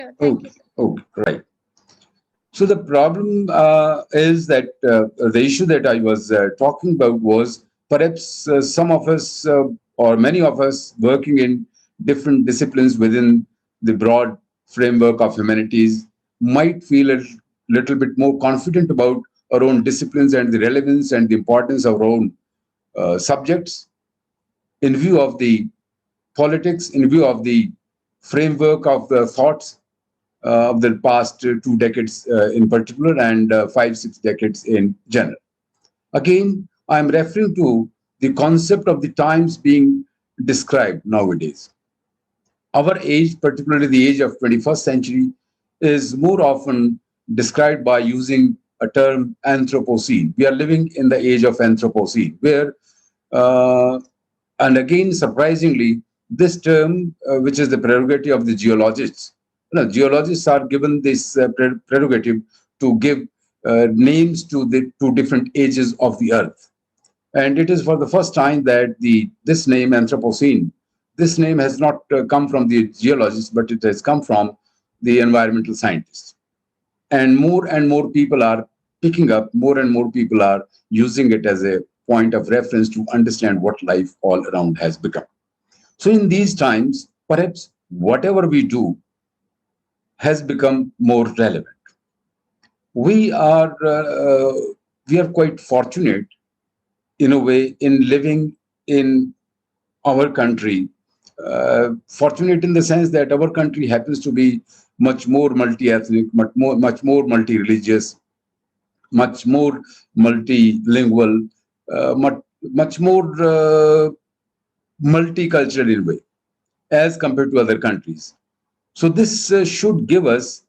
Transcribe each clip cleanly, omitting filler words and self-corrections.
Sure, thank Okay, you, sir. okay, right. So the problem is that the issue that I was talking about was perhaps some of us or many of us working in different disciplines within the broad framework of humanities might feel a little bit more confident about our own disciplines and the relevance and the importance of our own subjects in view of the politics, in view of the framework of the thoughts of the past 2 decades in particular and 5, 6 decades in general. Again, I'm referring to the concept of the times being described nowadays. Our age, particularly the age of 21st century, is more often described by using a term Anthropocene. We are living in the age of Anthropocene, where uh, and again, surprisingly, this term, which is the prerogative of the geologists, geologists are given this prerogative to give names to the two different ages of the Earth. And it is for the first time that this name Anthropocene, this name has not come from the geologists, but it has come from the environmental scientists. And more people are picking up, more and more people are using it as a point of reference to understand what life all around has become. So in these times, perhaps whatever we do has become more relevant. We are we are quite fortunate in a way in living in our country. Fortunate in the sense that our country happens to be much more multi-ethnic, much more multi-religious, much more multilingual, much more multicultural in a way as compared to other countries. So this should give us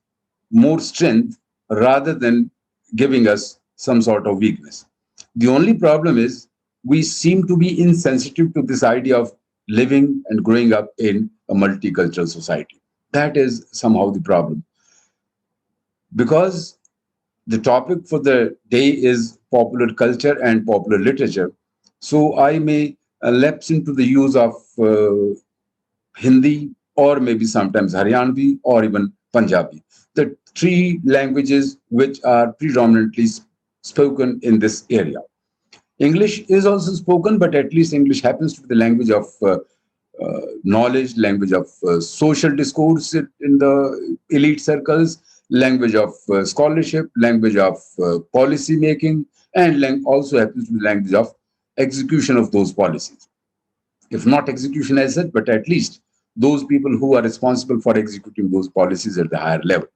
more strength rather than giving us some sort of weakness. The only problem is we seem to be insensitive to this idea of living and growing up in a multicultural society. That is somehow the problem. Because the topic for the day is popular culture and popular literature. So I may lapse into the use of Hindi or maybe sometimes Haryanvi or even Punjabi. The three languages which are predominantly spoken in this area. English is also spoken, but at least English happens to be the language of knowledge, language of social discourse in the elite circles, language of scholarship, language of policy making, and also happens to be the language of execution of those policies. If not execution as such, but at least those people who are responsible for executing those policies at the higher level.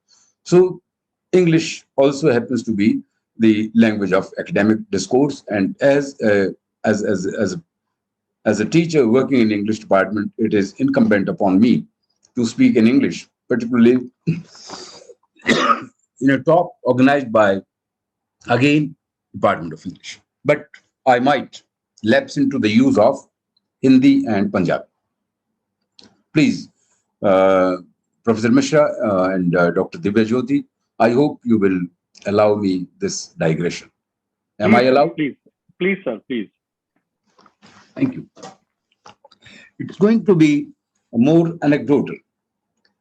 So English also happens to be the language of academic discourse, and as a teacher working in English department, it is incumbent upon me to speak in English, particularly in a talk organized by, again, Department of English. But I might lapse into the use of Hindi and Punjabi. Please, uh, Professor Mishra and Dr. Divya Jyoti, I hope you will allow me this digression. Am I Please, sir. allowed? Please, please, sir. Please. Thank you. It's going to be more anecdotal.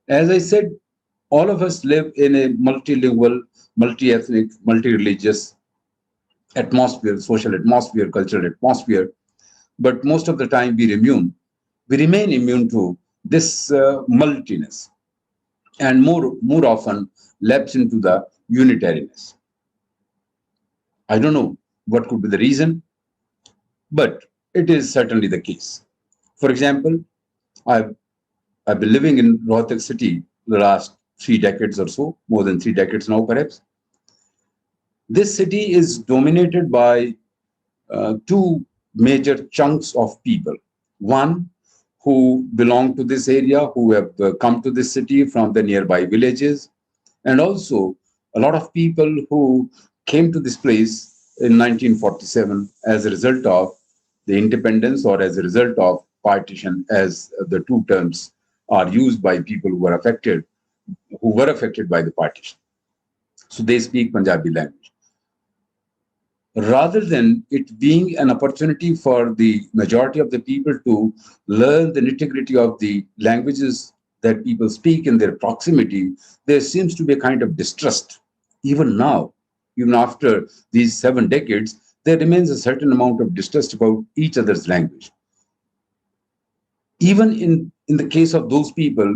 As I said, all of us live in a multilingual, multi-ethnic, multi-religious atmosphere, social atmosphere, cultural atmosphere. But most of the time we remain immune to this multiness, and more often lapse into the unitariness. I don't know what could be the reason, but it is certainly the case. For example, I've, I've been living in Rohtak city the last 3 decades or so, more than 3 decades now, perhaps. This city is dominated by two major chunks of people. One who belong to this area, who have come to this city from the nearby villages, and also a lot of people who came to this place in 1947 as a result of the independence or as a result of partition, as the two terms are used by people who were affected by the partition. So they speak Punjabi language rather than it being an opportunity for the majority of the people to learn the nitty gritty of the languages that people speak in their proximity, there seems to be a kind of distrust. Even now, even after these 7 decades, there remains a certain amount of distrust about each other's language. Even in the case of those people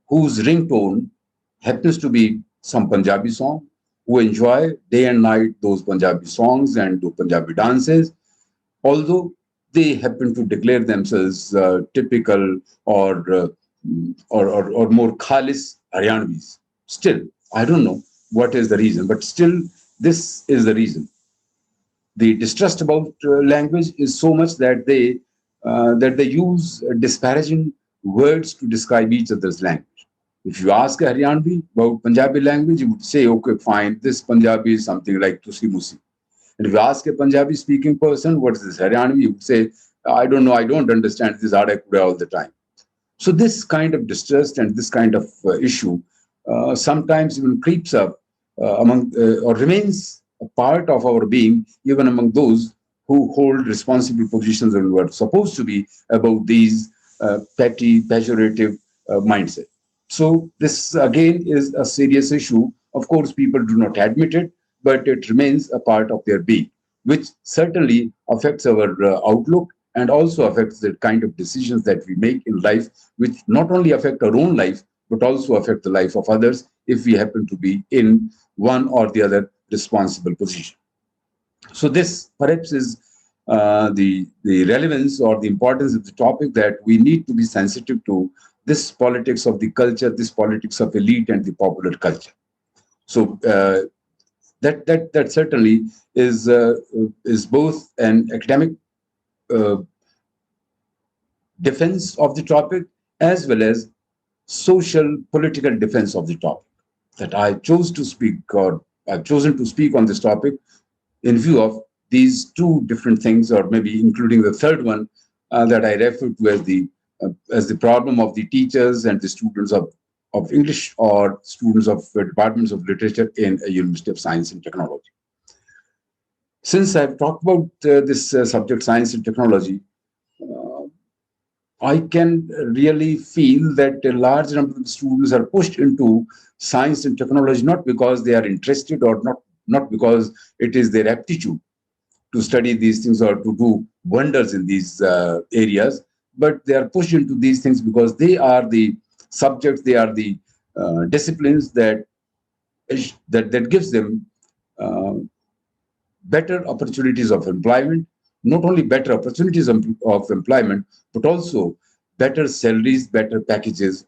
whose ringtone happens to be some Punjabi song, who enjoy day and night those Punjabi songs and do Punjabi dances, although they happen to declare themselves typical or, or more Khalis Haryanvis. Still, I don't know what is the reason, but still, this is the reason. The distrust about language is so much that they use disparaging words to describe each other's language. If you ask a Haryanvi about Punjabi language, you would say, okay, fine, this Punjabi is something like Tusi Musi. And if you ask a Punjabi speaking person, what is this Haryanvi, you would say, I don't know, I don't understand this Ada Kuda all the time. So this kind of distrust and this kind of issue sometimes even creeps up among or remains a part of our being, even among those who hold responsible positions and were supposed to be about these petty, pejorative mindset. So this again is a serious issue. Of course, people do not admit it, but it remains a part of their being, which certainly affects our outlook and also affects the kind of decisions that we make in life, which not only affect our own life, but also affect the life of others if we happen to be in one or the other responsible position. So this perhaps is the relevance or the importance of the topic, that we need to be sensitive to this politics of the culture, this politics of elite and the popular culture. So that certainly is both an academic uh, defense of the topic as well as social political defense of the topic. That I chose to speak, or I've chosen to speak on this topic in view of these two different things, or maybe including the third one that I refer to as the problem of the teachers and the students of English, or students of departments of literature in a University of Science and Technology. Since I've talked about this subject, science and technology, uh, I can really feel that a large number of students are pushed into science and technology not because they are interested, or not because it is their aptitude to study these things or to do wonders in these areas, but they are pushed into these things because they are the subjects, they are the disciplines that gives them uh, better opportunities of employment, not only better opportunities of employment, but also better salaries, better packages,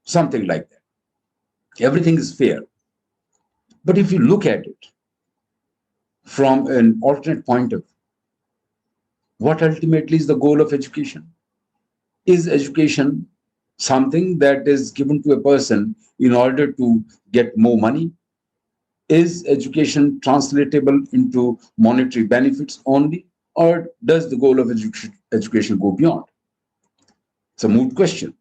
something like that. Everything is fair. But if you look at it from an alternate point of view, what ultimately is the goal of education? Is education something that is given to a person in order to get more money? Is education translatable into monetary benefits only? Or does the goal of education go beyond? It's a moot question.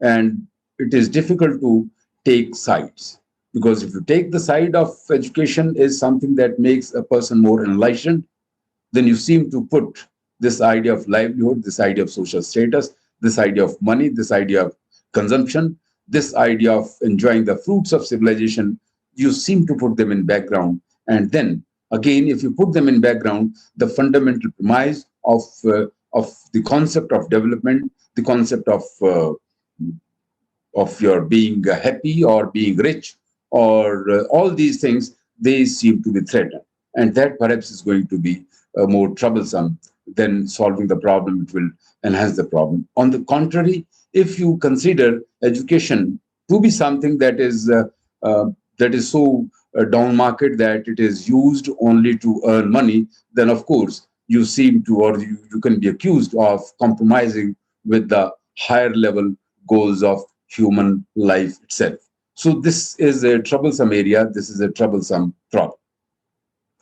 And it is difficult to take sides. Because if you take the side of education is something that makes a person more enlightened, then you seem to put this idea of livelihood, this idea of social status, this idea of money, this idea of consumption, this idea of enjoying the fruits of civilization, you seem to put them in background. And then again, if you put them in background, the fundamental premise of the concept of development, the concept of your being happy or being rich, or all these things, they seem to be threatened. And that perhaps is going to be more troublesome than solving the problem. It will enhance the problem. On the contrary, if you consider education to be something uh, that is so down market that it is used only to earn money, then of course you seem to, or you can be accused of compromising with the higher level goals of human life itself. So this is a troublesome area. This is a troublesome problem.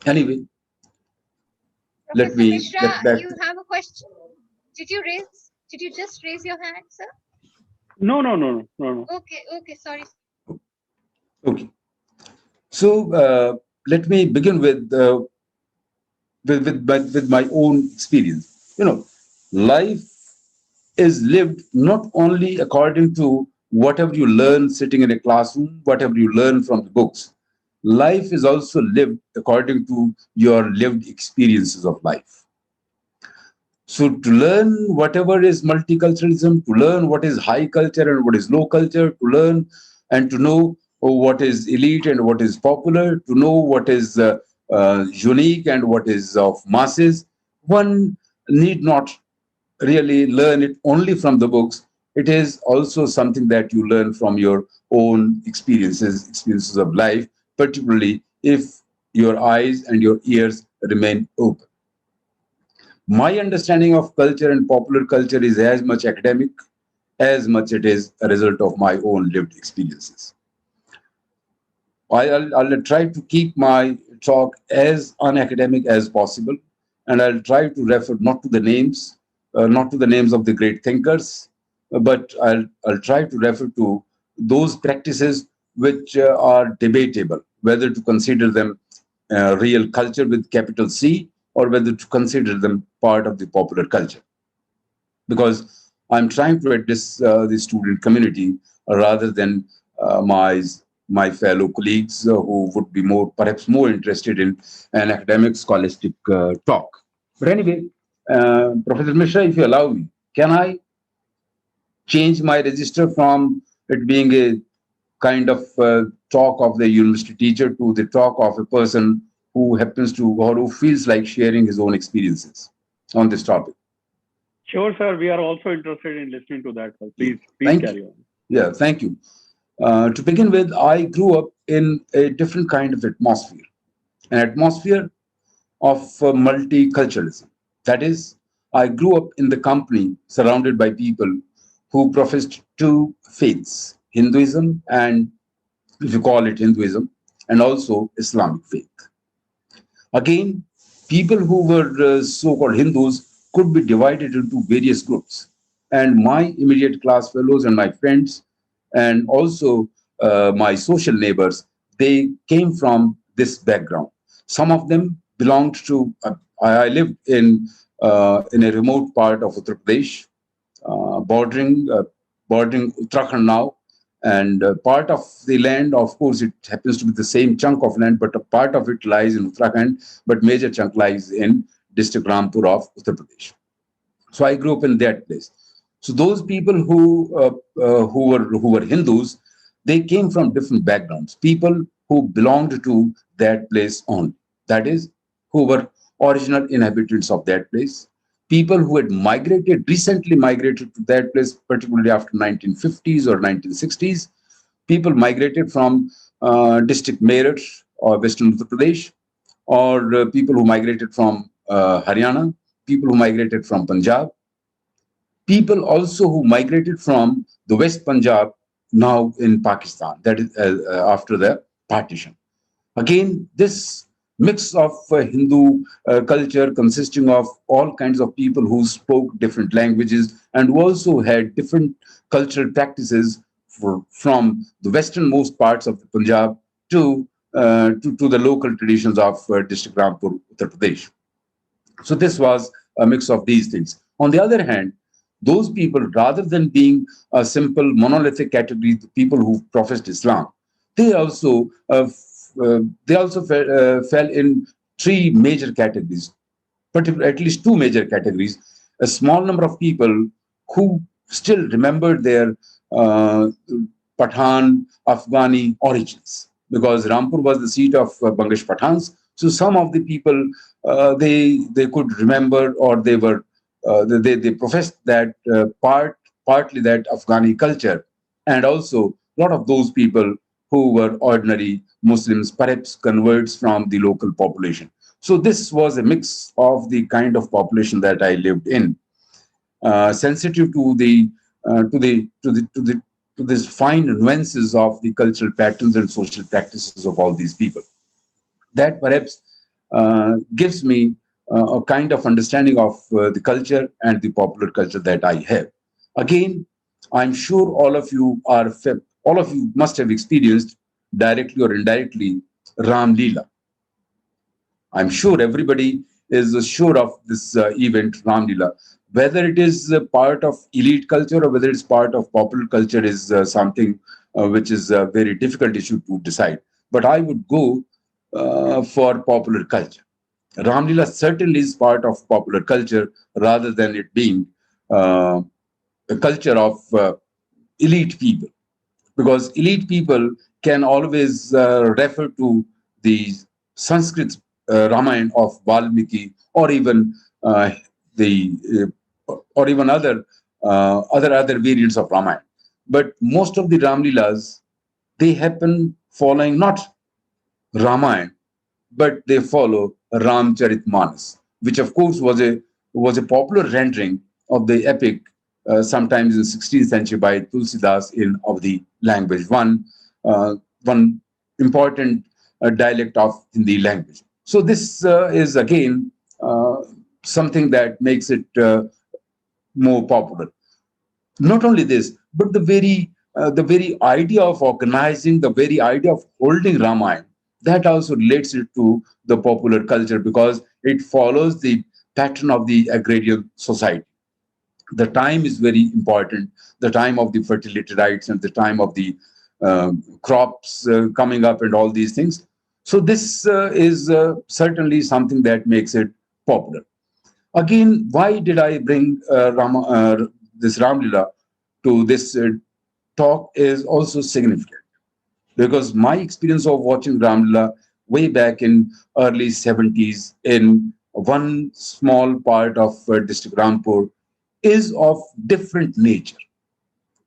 Anyway, let Professor me Mishra, get back you to. have a question? Did you just raise your hand, sir? No, no, no, no, no, no. Okay, okay, sorry. Okay. So let me begin with my own experience. Life is lived not only according to whatever you learn sitting in a classroom, whatever you learn from the books, life is also lived according to your lived experiences of life. So to learn whatever is multiculturalism, to learn what is high culture and what is low culture, to learn and to know what is elite and what is popular, to know what is unique and what is of masses, one need not really learn it only from the books. It is also something that you learn from your own experiences of life, particularly if your eyes and your ears remain open. My understanding of culture and popular culture is as much academic as much it is a result of my own lived experiences. I'll try to keep my talk as unacademic as possible, and I'll try to refer not to the names of the great thinkers, but I'll try to refer to those practices which are debatable, whether to consider them real culture with capital C or whether to consider them part of the popular culture, because I'm trying to address the student community rather than my fellow colleagues who would be perhaps more interested in an academic scholastic talk. But anyway, Professor Mishra, if you allow me, can I change my register from it being a kind of talk of the university teacher to the talk of a person who happens to or who feels like sharing his own experiences on this topic? Sure, sir. We are also interested in listening to that, sir. Yeah. Please Thank you. carry on. Yeah, thank you. To begin with, I grew up in a different kind of atmosphere, an atmosphere of multiculturalism. That is, I grew up in the company surrounded by people who professed two faiths, Hinduism and, if you call it Hinduism, and also Islamic faith. Again, people who were so called Hindus could be divided into various groups. And my immediate class fellows and my friends, and also my social neighbors, they came from this background. Some of them belonged to, I lived in a remote part of Uttar Pradesh, bordering Uttarakhand now. And part of the land, of course, it happens to be the same chunk of land, but a part of it lies in Uttarakhand, but major chunk lies in district Rampur of Uttar Pradesh. So I grew up in that place. So those people who were Hindus, they came from different backgrounds. People who belonged to that place only. That is, who were original inhabitants of that place. People who had recently migrated to that place, particularly after 1950s or 1960s. People migrated from district Meerut or Western Uttar Pradesh, or people who migrated from Haryana, people who migrated from Punjab, people also who migrated from the West Punjab, now in Pakistan, that is after the partition. Again, this mix of Hindu culture consisting of all kinds of people who spoke different languages and who also had different cultural practices from the westernmost parts of the Punjab to the local traditions of district Rampur, Uttar Pradesh. So this was a mix of these things. On the other hand, those people, rather than being a simple monolithic category, the people who professed Islam, they also fell in three major categories, particularly at least two major categories. A small number of people who still remembered their uh, Pathan, Afghani origins, because Rampur was the seat of Bangish Pathans. So some of the people they could remember, or they professed that partly that Afghani culture, and also a lot of those people who were ordinary Muslims, perhaps converts from the local population. So this was a mix of the kind of population that I lived in, sensitive to these fine nuances of the cultural patterns and social practices of all these people. That perhaps gives me a kind of understanding of the culture and the popular culture that I have. Again, I'm sure all of you must have experienced directly or indirectly Ram Leela. I'm sure everybody is sure of this event, Ram Leela. Whether it is a part of elite culture or whether it's part of popular culture is something which is a very difficult issue to decide. But I would go for popular culture. Ramlila certainly is part of popular culture rather than it being uh, a culture of elite people, because elite people can always refer to the Sanskrit Ramayana of Valmiki, or even the or even other variants of Ramayana. But most of the Ramlilas, they happen following not Ramayana, but they follow Ramcharitmanas, which of course was a popular rendering of the epic, sometimes in 16th century by Tulsidas in Avdi language, one important dialect of Hindi language. So this is again something that makes it more popular. Not only this, but the very idea of organizing, the very idea of holding Ramayana, that also relates it to the popular culture because it follows the pattern of the agrarian society. The time is very important, the time of the fertility rites and the time of the crops coming up and all these things. So this is certainly something that makes it popular. Again, why did I bring this Ramlila to this talk is also significant because my experience of watching Ramlila way back in early 70s in one small part of district Rampur is of different nature.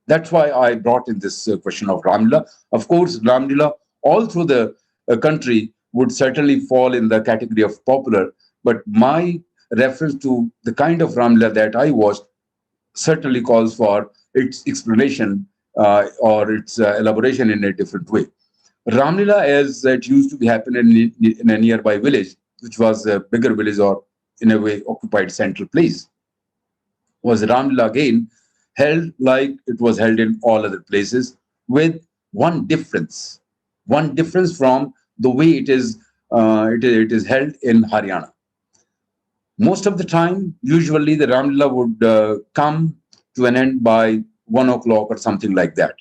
That's why I brought in this question of Ramlila. Of course, Ramlila all through the country would certainly fall in the category of popular, but my reference to the kind of Ramlila that I watched certainly calls for its explanation or its elaboration in a different way. Ramlila, as it used to be happen in a nearby village, which was a bigger village or in a way occupied central place, was Ramlila again held like it was held in all other places, with one difference from the way it is held in Haryana. Most of the time, usually the Ramlila would come to an end by 1 o'clock or something like that.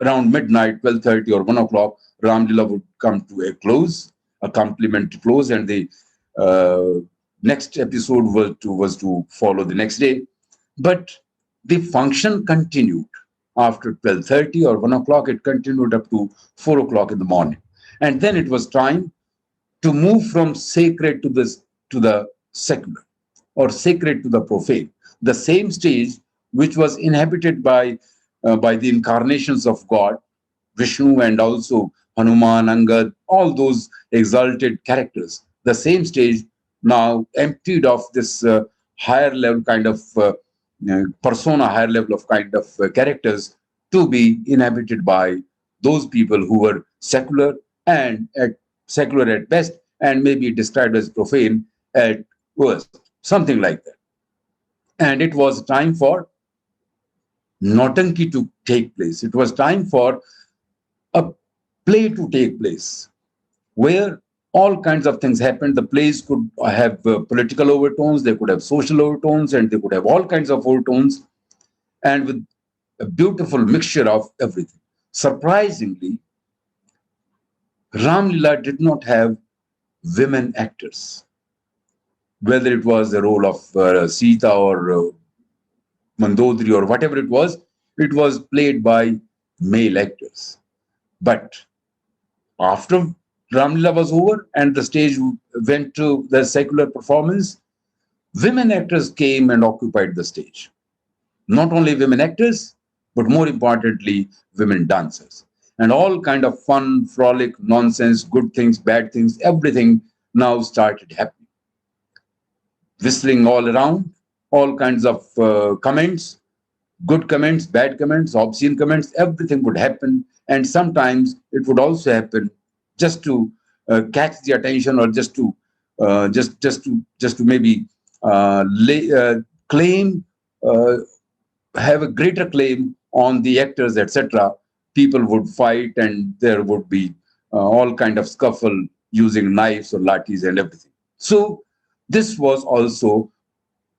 Around midnight, 12:30 or 1 o'clock, Ramlila would come to a close, a complimentary close, and the uh, next episode was to follow the next day. But the function continued after 12:30 or 1 o'clock. It continued up to 4 o'clock in the morning, and then it was time to move from sacred to the secular, or sacred to the profane. The same stage which was inhabited by the incarnations of God, Vishnu, and also Hanuman, Angad, all those exalted characters. The same stage now emptied of this higher level kind of persona, higher level of kind of characters, to be inhabited by those people who were secular at best, and maybe described as profane at worst, something like that. And it was time for Nautanki to take place. It was time for a play to take place where all kinds of things happened. The plays could have political overtones, they could have social overtones, and they could have all kinds of overtones, and with a beautiful mixture of everything. Surprisingly, Ramlila did not have women actors, whether it was the role of Sita or Mandodri or whatever it was played by male actors. But after Ramlila was over and the stage went to the secular performance, women actors came and occupied the stage. Not only women actors, but more importantly, women dancers. And all kind of fun, frolic, nonsense, good things, bad things, everything now started happening. Whistling all around, all kinds of comments, good comments, bad comments, obscene comments, everything would happen. And sometimes it would also happen just to catch the attention, or just to maybe claim, uh, have a greater claim on the actors, etc. People would fight, and there would be all kind of scuffle using knives or lathis and everything. So this was also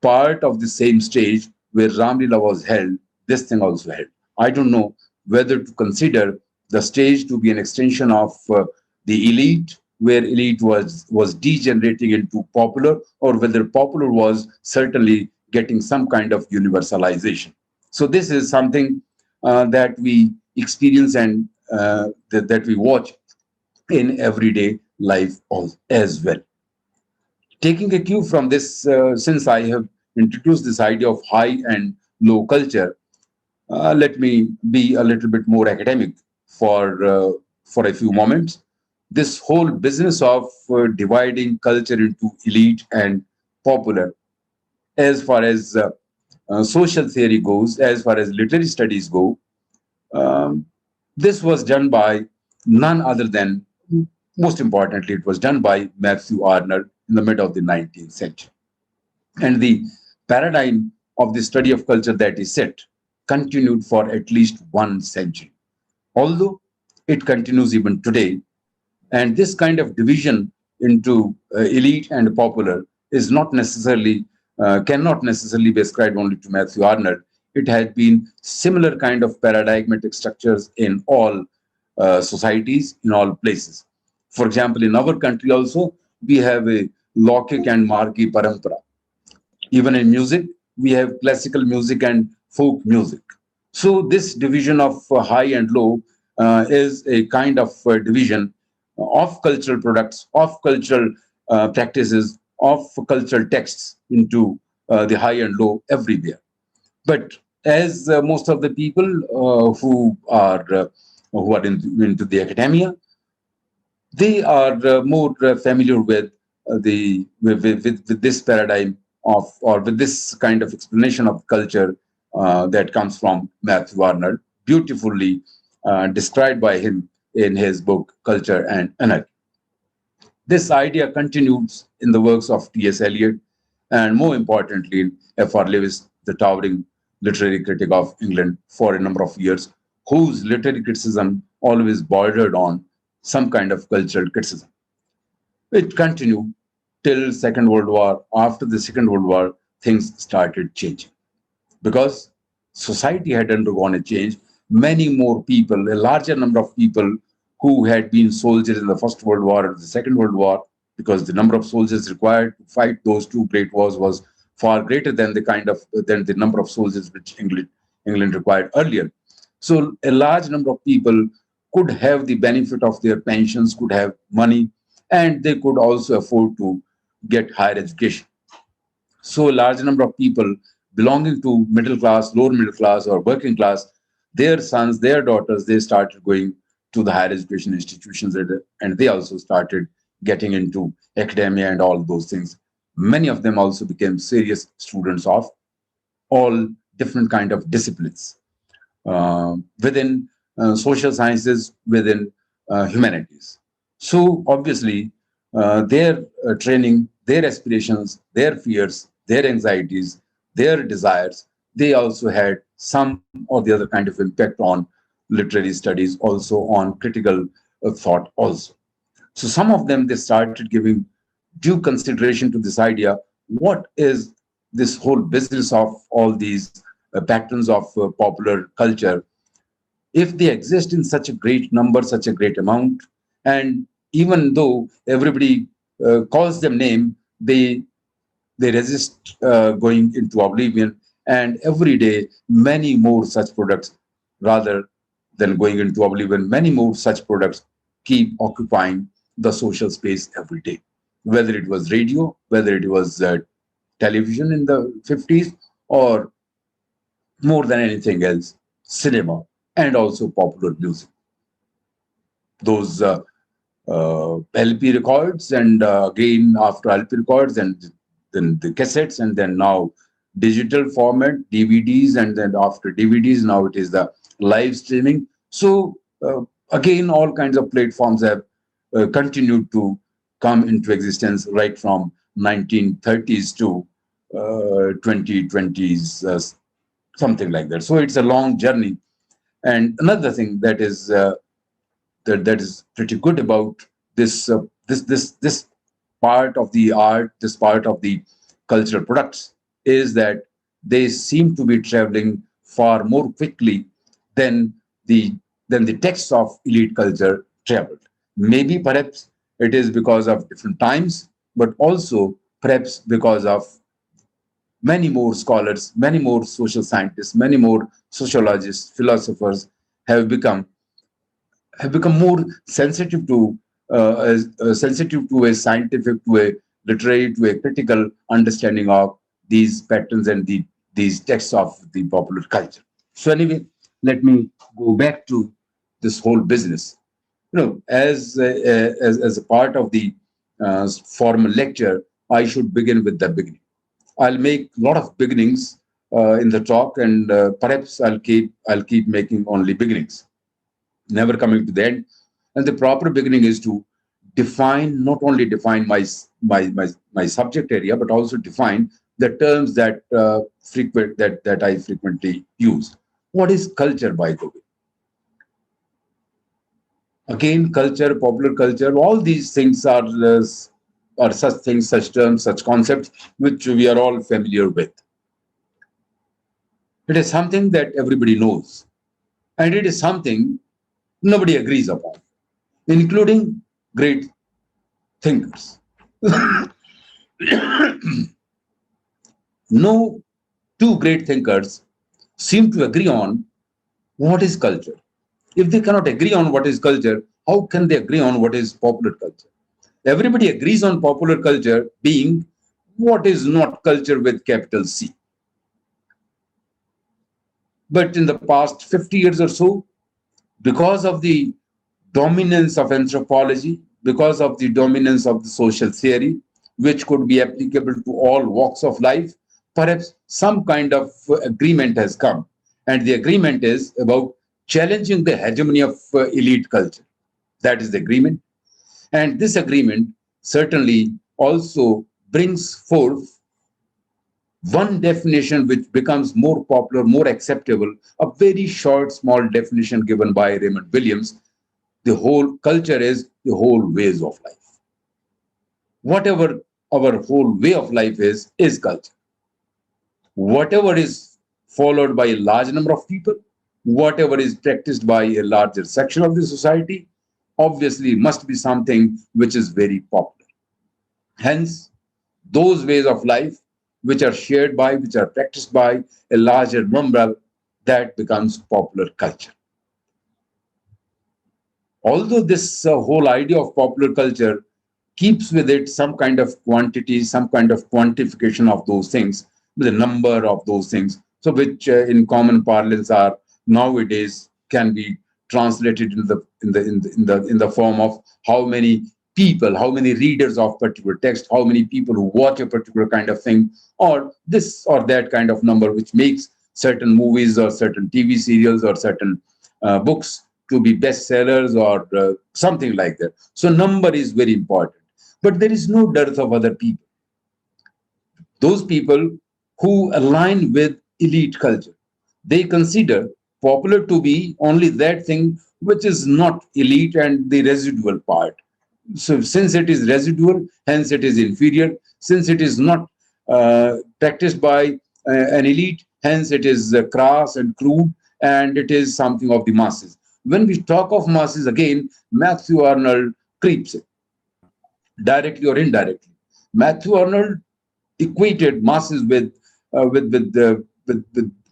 part of the same stage where Ramlila was held, this thing also held. I don't know whether to consider the stage to be an extension of the elite, where elite was degenerating into popular, or whether popular was certainly getting some kind of universalization. So this is something that we experience and that we watch in everyday life as well. Taking a cue from this, since I have introduced this idea of high and low culture, let me be a little bit more academic for a few moments. This whole business of dividing culture into elite and popular, as far as social theory goes, as far as literary studies go, um, this was done by none other than, most importantly, it was done by Matthew Arnold in the mid of the 19th century. And the paradigm of the study of culture that is set continued for at least 1 century, although it continues even today. And this kind of division into elite and popular is not necessarily, cannot necessarily be ascribed only to Matthew Arnold. It has been similar kind of paradigmatic structures in all societies, in all places. For example, in our country also, we have a Lokik and Margi Parampara. Even in music, we have classical music and folk music. So this division of high and low is a kind of division of cultural products, of cultural practices, of cultural texts into the high and low everywhere. But as most of the people who are into the academia, they are more familiar with with this paradigm of, or with this kind of explanation of culture that comes from Matthew Arnold, beautifully described by him in his book Culture and Anarchy. This idea continues in the works of T.S. Eliot, and more importantly, F.R. Lewis, the towering literary critic of England for a number of years, whose literary criticism always bordered on some kind of cultural criticism. It continued till Second World War. After the Second World War, things started changing because society had undergone a change. Many more people, a larger number of people who had been soldiers in the First World War or the Second World War, because the number of soldiers required to fight those two great wars was far greater than the number of soldiers which England required earlier. So a large number of people could have the benefit of their pensions, could have money, and they could also afford to get higher education. So a large number of people belonging to middle class, lower middle class, or working class, their sons, their daughters, they started going to the higher education institutions, and they also started getting into academia and all those things. Many of them also became serious students of all different kind of disciplines within social sciences, within humanities. So obviously, their training, their aspirations, their fears, their anxieties, their desires, they also had some or the other kind of impact on literary studies, also on critical thought also. So some of them, they started giving due consideration to this idea: what is this whole business of all these patterns of popular culture, if they exist in such a great number, such a great amount, and even though everybody calls them name, they resist going into oblivion. And every day, many more such products, rather than going into oblivion, many more such products keep occupying the social space every day. Whether it was radio, whether it was television in the 50s, or more than anything else, cinema, and also popular music. Those LP records, and again after LP records, and then the cassettes, and then now digital format, DVDs, and then after DVDs, now it is the live streaming. So again, all kinds of platforms have continued to come into existence right from 1930s to 2020s, something like that. So it's a long journey. And another thing that is pretty good about this part of the art, this part of the cultural products. is that they seem to be traveling far more quickly than the than the texts of elite culture traveled. Maybe perhaps it is because of different times, but also perhaps because of many more scholars, many more social scientists, many more sociologists, philosophers have become more sensitive to sensitive to a scientific, to a literary, to a critical understanding of these patterns and these texts of the popular culture. So anyway, let me go back to this whole business. As a part of the formal lecture, I should begin with the beginning. I'll make a lot of beginnings in the talk, and perhaps I'll keep making only beginnings, never coming to the end. And the proper beginning is to define, not only define my subject area, but also define the terms that I frequently use. What is culture, by the way? Again, culture, popular culture, all these things are such things, such terms, such concepts which we are all familiar with. It is something that everybody knows, and it is something nobody agrees upon, including great thinkers. No two great thinkers seem to agree on what is culture. If they cannot agree on what is culture, how can they agree on what is popular culture? Everybody agrees on popular culture being what is not culture with capital C. But in the past 50 years or so, because of the dominance of anthropology, because of the dominance of the social theory, which could be applicable to all walks of life, perhaps some kind of agreement has come. And the agreement is about challenging the hegemony of elite culture. That is the agreement. And this agreement certainly also brings forth one definition which becomes more popular, more acceptable, a very short, small definition given by Raymond Williams. The whole culture is the whole ways of life. Whatever our whole way of life is culture. Whatever is followed by a large number of people, whatever is practiced by a larger section of the society, obviously must be something which is very popular. Hence, those ways of life which are shared by, which are practiced by a larger number, that becomes popular culture. Although this whole idea of popular culture keeps with it some kind of quantity, some kind of quantification of those things, the number of those things, so which in common parlance are nowadays can be translated in the form of how many people, how many readers of particular text, how many people who watch a particular kind of thing, or this or that kind of number, which makes certain movies or certain TV serials or certain books to be bestsellers or something like that. So number is very important. But there is no dearth of other people. Those people who align with elite culture, they consider popular to be only that thing which is not elite and the residual part. So since it is residual, hence it is inferior. Since it is not practiced by an elite, hence it is crass and crude, and it is something of the masses. When we talk of masses, again, Matthew Arnold creeps in, directly or indirectly. Matthew Arnold equated masses with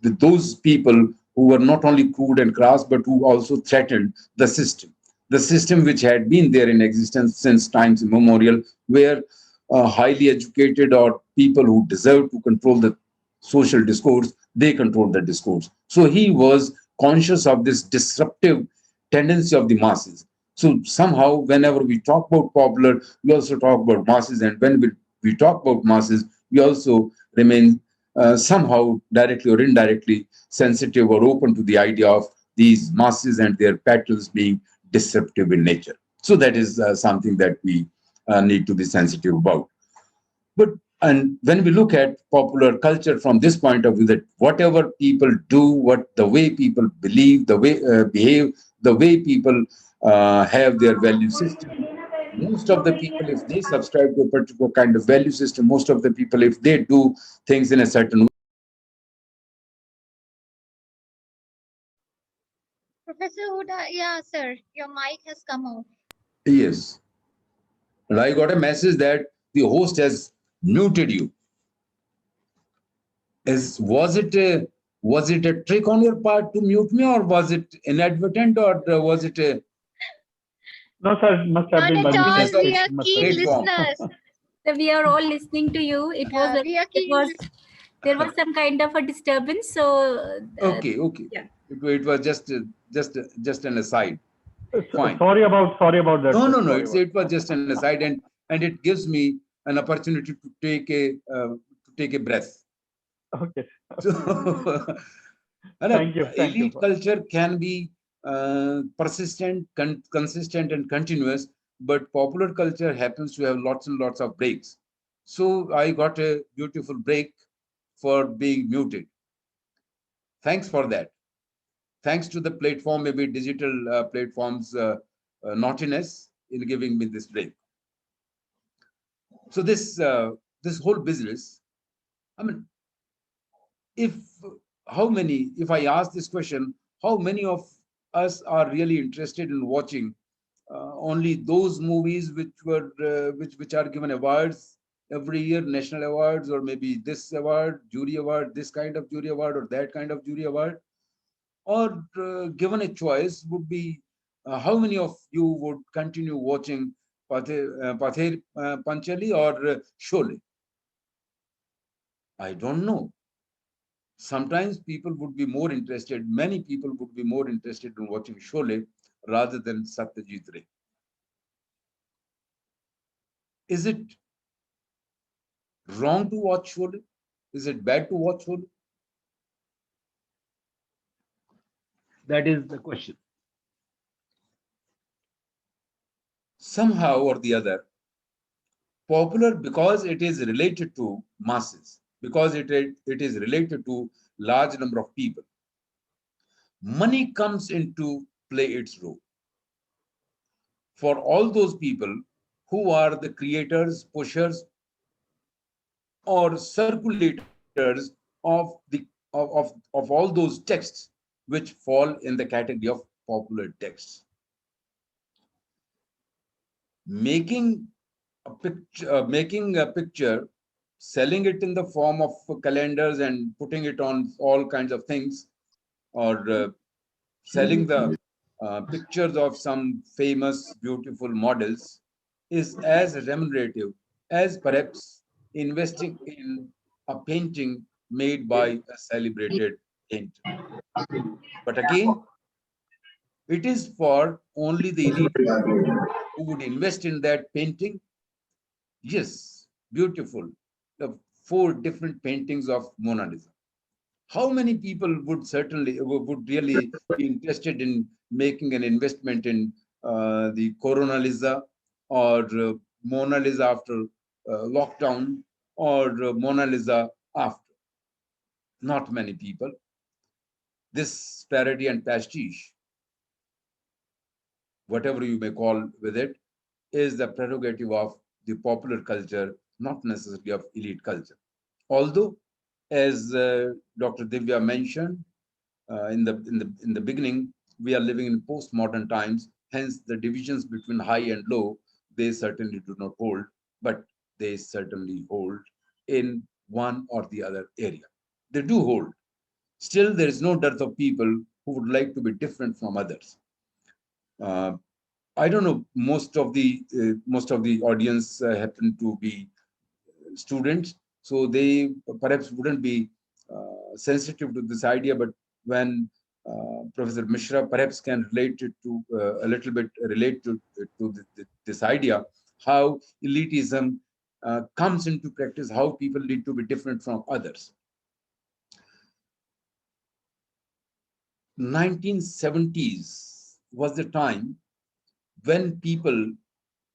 those people who were not only crude and crass, but who also threatened the system which had been there in existence since times immemorial, where highly educated or people who deserve to control the social discourse, they control the discourse. So he was conscious of this disruptive tendency of the masses. So somehow, whenever we talk about popular, we also talk about masses, and when we talk about masses, we also remain somehow directly or indirectly sensitive or open to the idea of these masses and their patterns being disruptive in nature. So that is something that we need to be sensitive about. But and when we look at popular culture from this point of view, that whatever people do, what the way people believe, the way behave, the way people have their value system, most of the people, if they subscribe to a particular kind of value system, most of the people, if they do things in a certain Professor Hooda, yeah, sir, your mic has come out. way, yes. And I got a message that the host has muted you. Is was it a trick on your part to mute me, or was it inadvertent, or was it a No, sir, must have Not been by at all. weakness mistake. of We It are must have keen been. platform? listeners. So we are all listening to you. It was Yeah, we are it keen. was there was some kind of a disturbance. So Okay, okay. yeah. It was just an aside. Fine. Sorry about that, No, sir. no, no. Sorry about. It was just an aside, and it gives me an opportunity to take a breath. Okay. So, and Thank you elite for. culture can be persistent, consistent, and continuous, but popular culture happens to have lots and lots of breaks. So I got a beautiful break for being muted. Thanks for that. Thanks to the platform, maybe digital platforms, naughtiness in giving me this break. So this whole business, I mean, if if I ask this question, how many of us are really interested in watching only those movies which are given awards every year, national awards, or maybe this award, jury award, this kind of jury award, or that kind of jury award, or given a choice, would be how many of you would continue watching Pather Panchali or Sholay? I don't know. Sometimes people would be more interested, many people would be more interested in watching Sholay rather than Satyajit Ray. Is it wrong to watch Sholay? Is it bad to watch Sholay? That is the question. Somehow or the other, popular because it is related to masses, because it is related to large number of people. Money comes into play its role. For all those people who are the creators, pushers, or circulators of of all those texts which fall in the category of popular texts. Making making a picture, selling it in the form of calendars and putting it on all kinds of things, or selling the pictures of some famous, beautiful models, is as remunerative as perhaps investing in a painting made by a celebrated painter. But again, it is for only the elite people who would invest in that painting. Yes, beautiful. The four different paintings of Mona Lisa. How many people would certainly would really be interested in making an investment in the Corona Lisa, or Mona Lisa after lockdown, or Mona Lisa after? Not many people. This parody and pastiche, whatever you may call with it, is the prerogative of the popular culture, not necessarily of elite culture. Although, as Dr. Divya mentioned in the beginning, we are living in postmodern times. Hence, the divisions between high and low, they certainly do not hold, but they certainly hold in one or the other area. They do hold. Still, there is no dearth of people who would like to be different from others. Uh, I don't know. Most of the audience happen to be students, so they perhaps wouldn't be sensitive to this idea. But when Professor Mishra perhaps can relate it to a little bit, relate to this idea, how elitism comes into practice, how people need to be different from others. 1970s was the time when people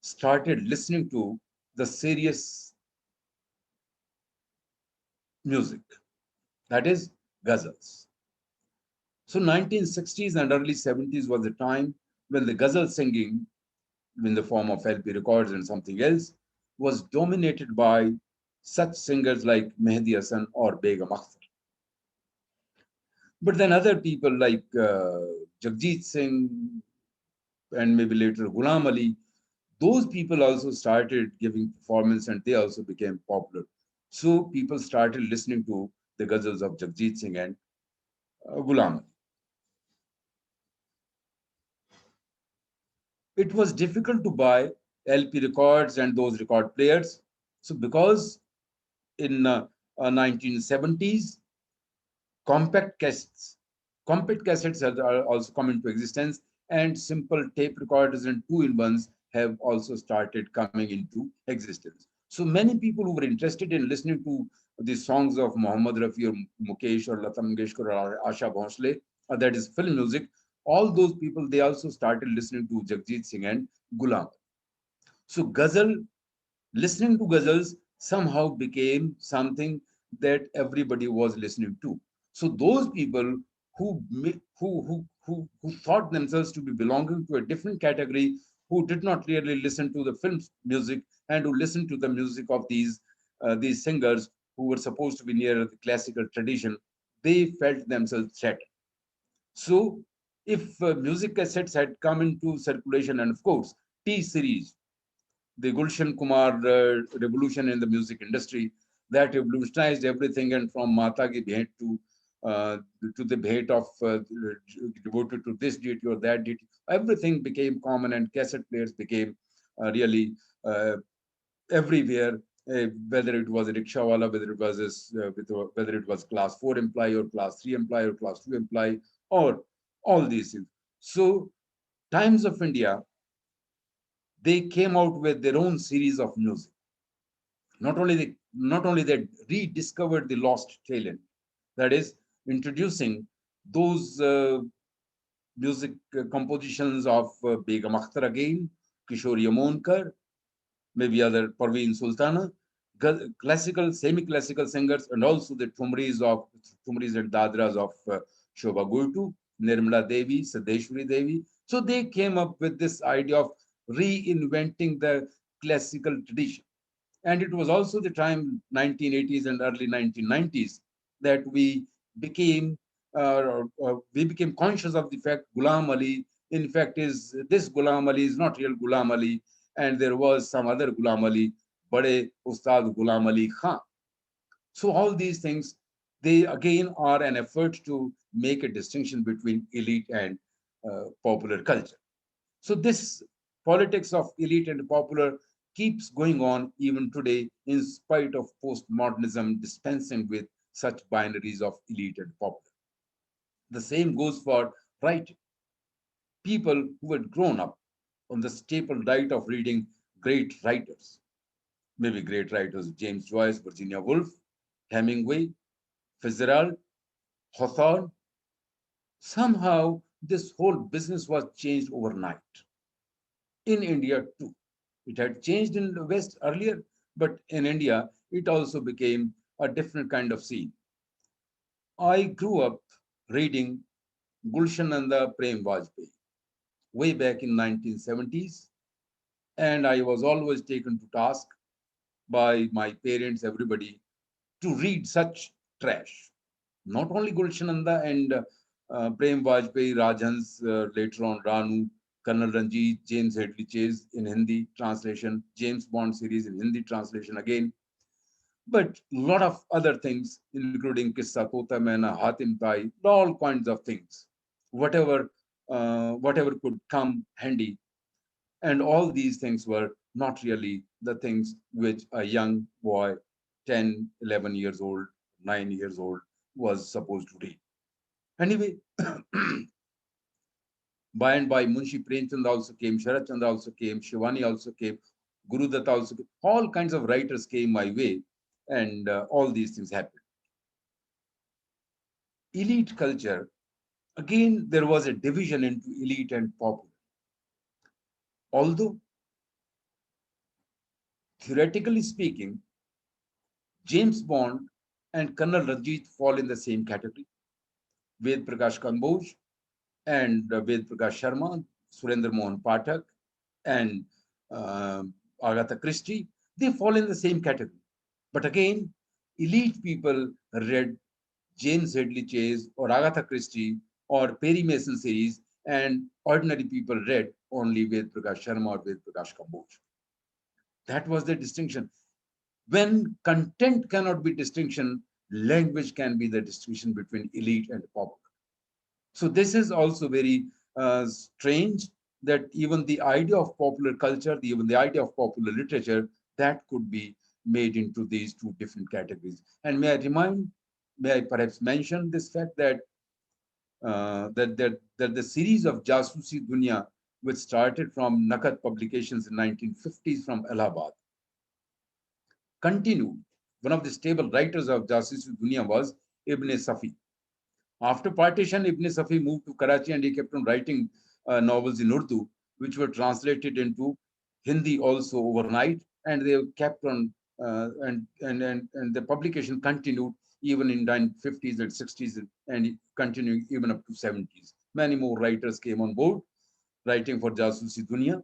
started listening to the serious music, that is ghazals. So 1960s and early 70s was the time when the ghazal singing in the form of LP records and something else, was dominated by such singers like Mehdi Hasan or Begum Akhtar. But then other people like Jagjit Singh and maybe later Ghulam Ali, those people also started giving performance and they also became popular. So people started listening to the ghazals of Jagjit Singh and Ghulam Ali. It was difficult to buy LP records and those record players. So because in 1970s, compact cassettes, compact cassettes have also come into existence, and simple tape recorders and two-in-ones have also started coming into existence. So many people who were interested in listening to the songs of Muhammad Rafi or Mukesh or Lata Mangeshkar or Asha Bhosle, that is film music, all those people, they also started listening to Jagjit Singh and Ghulam. So ghazal, listening to ghazals somehow became something that everybody was listening to. So those people who thought themselves to be belonging to a different category, who did not really listen to the film music and who listened to the music of these singers who were supposed to be near the classical tradition, they felt themselves threatened. So if music cassettes had come into circulation, and of course T series, the Gulshan Kumar revolution in the music industry, that revolutionized everything, and from Mata ki Bhet uh, to the Bhet of devoted to this deity or that deity, everything became common, and cassette players became really everywhere. Whether it was a rickshawala, whether it was class 4 employee or class 3 employee or class 2 employee, or all these things. So Times of India, they came out with their own series of music. Not only they rediscovered the lost talent, that is introducing those music compositions of Begum Akhtar again, Kishore Yamonkar, maybe other Parveen Sultana, classical, semi-classical singers, and also the Tumris and Dadras of Shobha Gurtu, Nirmala Devi, Sadeshwari Devi. So they came up with this idea of reinventing the classical tradition. And it was also the time, 1980s and early 1990s, that we became conscious of the fact Ghulam Ali, in fact, is this Ghulam Ali is not real Ghulam Ali, and there was some other Ghulam Ali, Bade Ustad Ghulam Ali Khan. So all these things, they again are an effort to make a distinction between elite and popular culture. So this politics of elite and popular keeps going on even today, in spite of postmodernism dispensing with such binaries of elite and popular. The same goes for writing. People who had grown up on the staple diet of reading great writers, maybe great writers James Joyce, Virginia Woolf, Hemingway, Fitzgerald, Hawthorne, somehow this whole business was changed overnight. In India too. It had changed in the West earlier, but in India, it also became a different kind of scene. I grew up reading Gulshananda Prem Vajpayee way back in 1970s, and I was always taken to task by my parents, everybody, to read such trash. Not only Gulshananda and Prem Vajpayee, Rajhans, later on Ranu, Colonel Ranjit, James Headley Chase in Hindi translation, James Bond series in Hindi translation again, but a lot of other things, including Kissa Tota Maina, Hatim Tai, all kinds of things, whatever, whatever could come handy. And all these things were not really the things which a young boy, 10, 11 years old, 9 years old, was supposed to read. Anyway, by and by, Munshi Premchand also came, Sharat Chandra also came, Shivani also came, Guru Datta also came. All kinds of writers came my way, and all these things happened. Elite culture, again, there was a division into elite and popular. Although, theoretically speaking, James Bond and Colonel Ranjit fall in the same category. Ved Prakash Kamboj and Ved Prakash Sharma, Surendra Mohan Pathak, and Agatha Christie, they fall in the same category. But again, elite people read James Headley Chase or Agatha Christie or Perry Mason series, and ordinary people read only Ved Prakash Sharma or Ved Prakash Kamboj. That was the distinction. When content cannot be distinction, language can be the distinction between elite and popular. So this is also very strange that even the idea of popular culture, even the idea of popular literature, that could be made into these two different categories. And may I perhaps mention this fact that that the series of Jasusi Dunya, which started from Nakat Publications in 1950s from Allahabad, continued. One of the stable writers of Jasusi Dunya was Ibn Safi. After partition, Ibn Safi moved to Karachi and he kept on writing novels in Urdu, which were translated into Hindi also overnight, and they kept on and the publication continued even in 1950s and 60s and continuing even up to 70s. Many more writers came on board writing for Jasusi Dunya,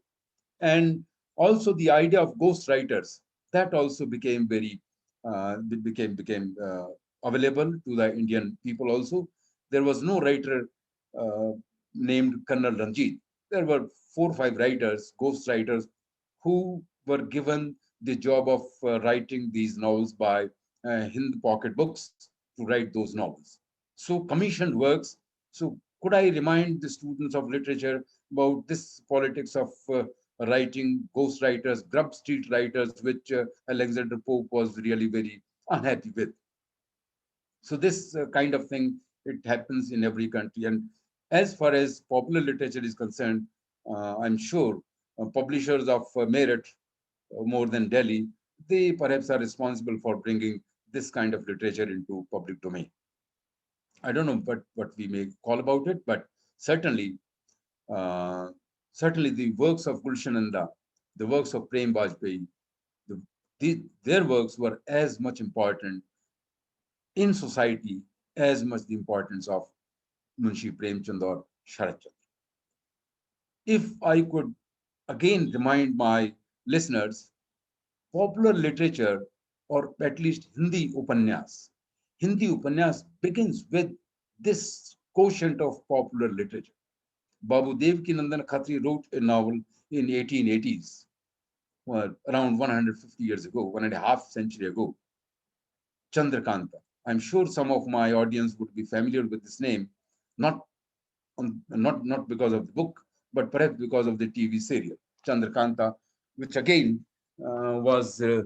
and also the idea of ghost writers, that also became very available to the Indian people also. There was no writer uh, named Colonel Ranjit. There were 4 or 5 writers, ghost writers, who were given the job of writing these novels by Hind Pocket Books to write those novels. So commissioned works. So could I remind the students of literature about this politics of writing ghost writers, grub street writers, which Alexander Pope was really very unhappy with. So this kind of thing, it happens in every country. And as far as popular literature is concerned, I'm sure publishers of merit more than Delhi, they perhaps are responsible for bringing this kind of literature into public domain. I don't know what we may call about it, but certainly uh, certainly the works of Gulshananda, the works of Prem Bajpayee, their works were as much important in society as much the importance of Munshi Premchand or Sharat Chandra. If I could again remind my listeners, popular literature, or at least Hindi Upanyas begins with this quotient of popular literature. Babu Devkinandan Khatri wrote a novel in 1880s, well, around 150 years ago, 1.5 century ago, Chandrakanta. I'm sure some of my audience would be familiar with this name, not not because of the book, but perhaps because of the TV serial Chandrakanta, which again was a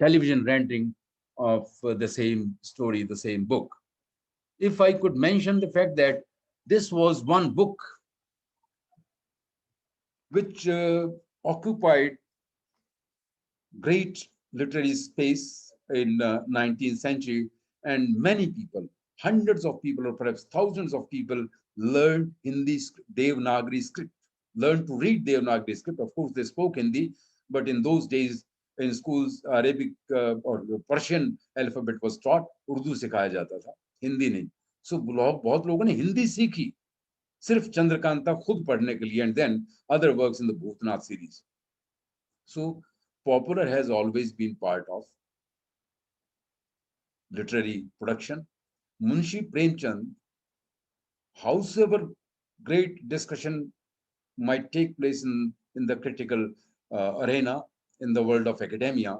television rendering of the same story, the same book. If I could mention the fact that this was one book which occupied great literary space in 19th century, and many people, hundreds of people or perhaps thousands of people learned Hindi Devanagari script, learned to read Devanagari script. Of course they spoke Hindi, but in those days in schools Arabic or Persian alphabet was taught, Urdu सिखाया जाता था, हिंदी नहीं. So बहुत लोगों ने हिंदी सीखी सिर्फ चंद्रकांता खुद पढ़ने के लिए, and then other works in the Bhutnath series. So popular has always been part of literary production. Munshi Premchand, howsoever great discussion might take place in the critical arena in the world of academia,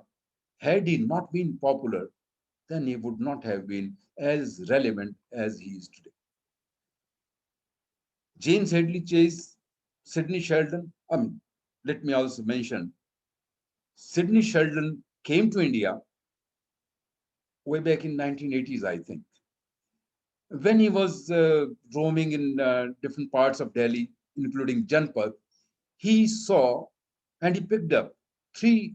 had he not been popular, then he would not have been as relevant as he is today. James Headley Chase, Sidney Sheldon. Let me also mention Sidney Sheldon came to India way back in 1980s, I think. When he was roaming in different parts of Delhi, including Janpath, he saw and he picked up three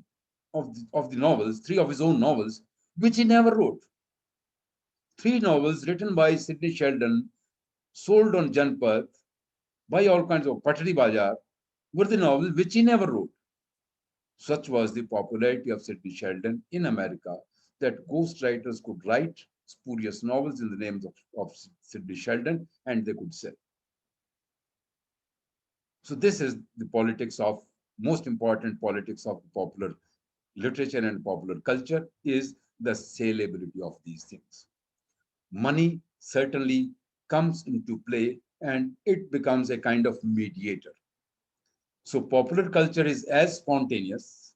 of his own novels, which he never wrote. 3 novels written by Sidney Sheldon, sold on Janpath by all kinds of Patri Bazaar, were the novels which he never wrote. Such was the popularity of Sidney Sheldon in America that ghostwriters could write spurious novels in the names of Sidney Sheldon and they could sell. So this is the politics of most important politics of popular literature and popular culture is the saleability of these things. Money certainly comes into play and it becomes a kind of mediator. So popular culture is as spontaneous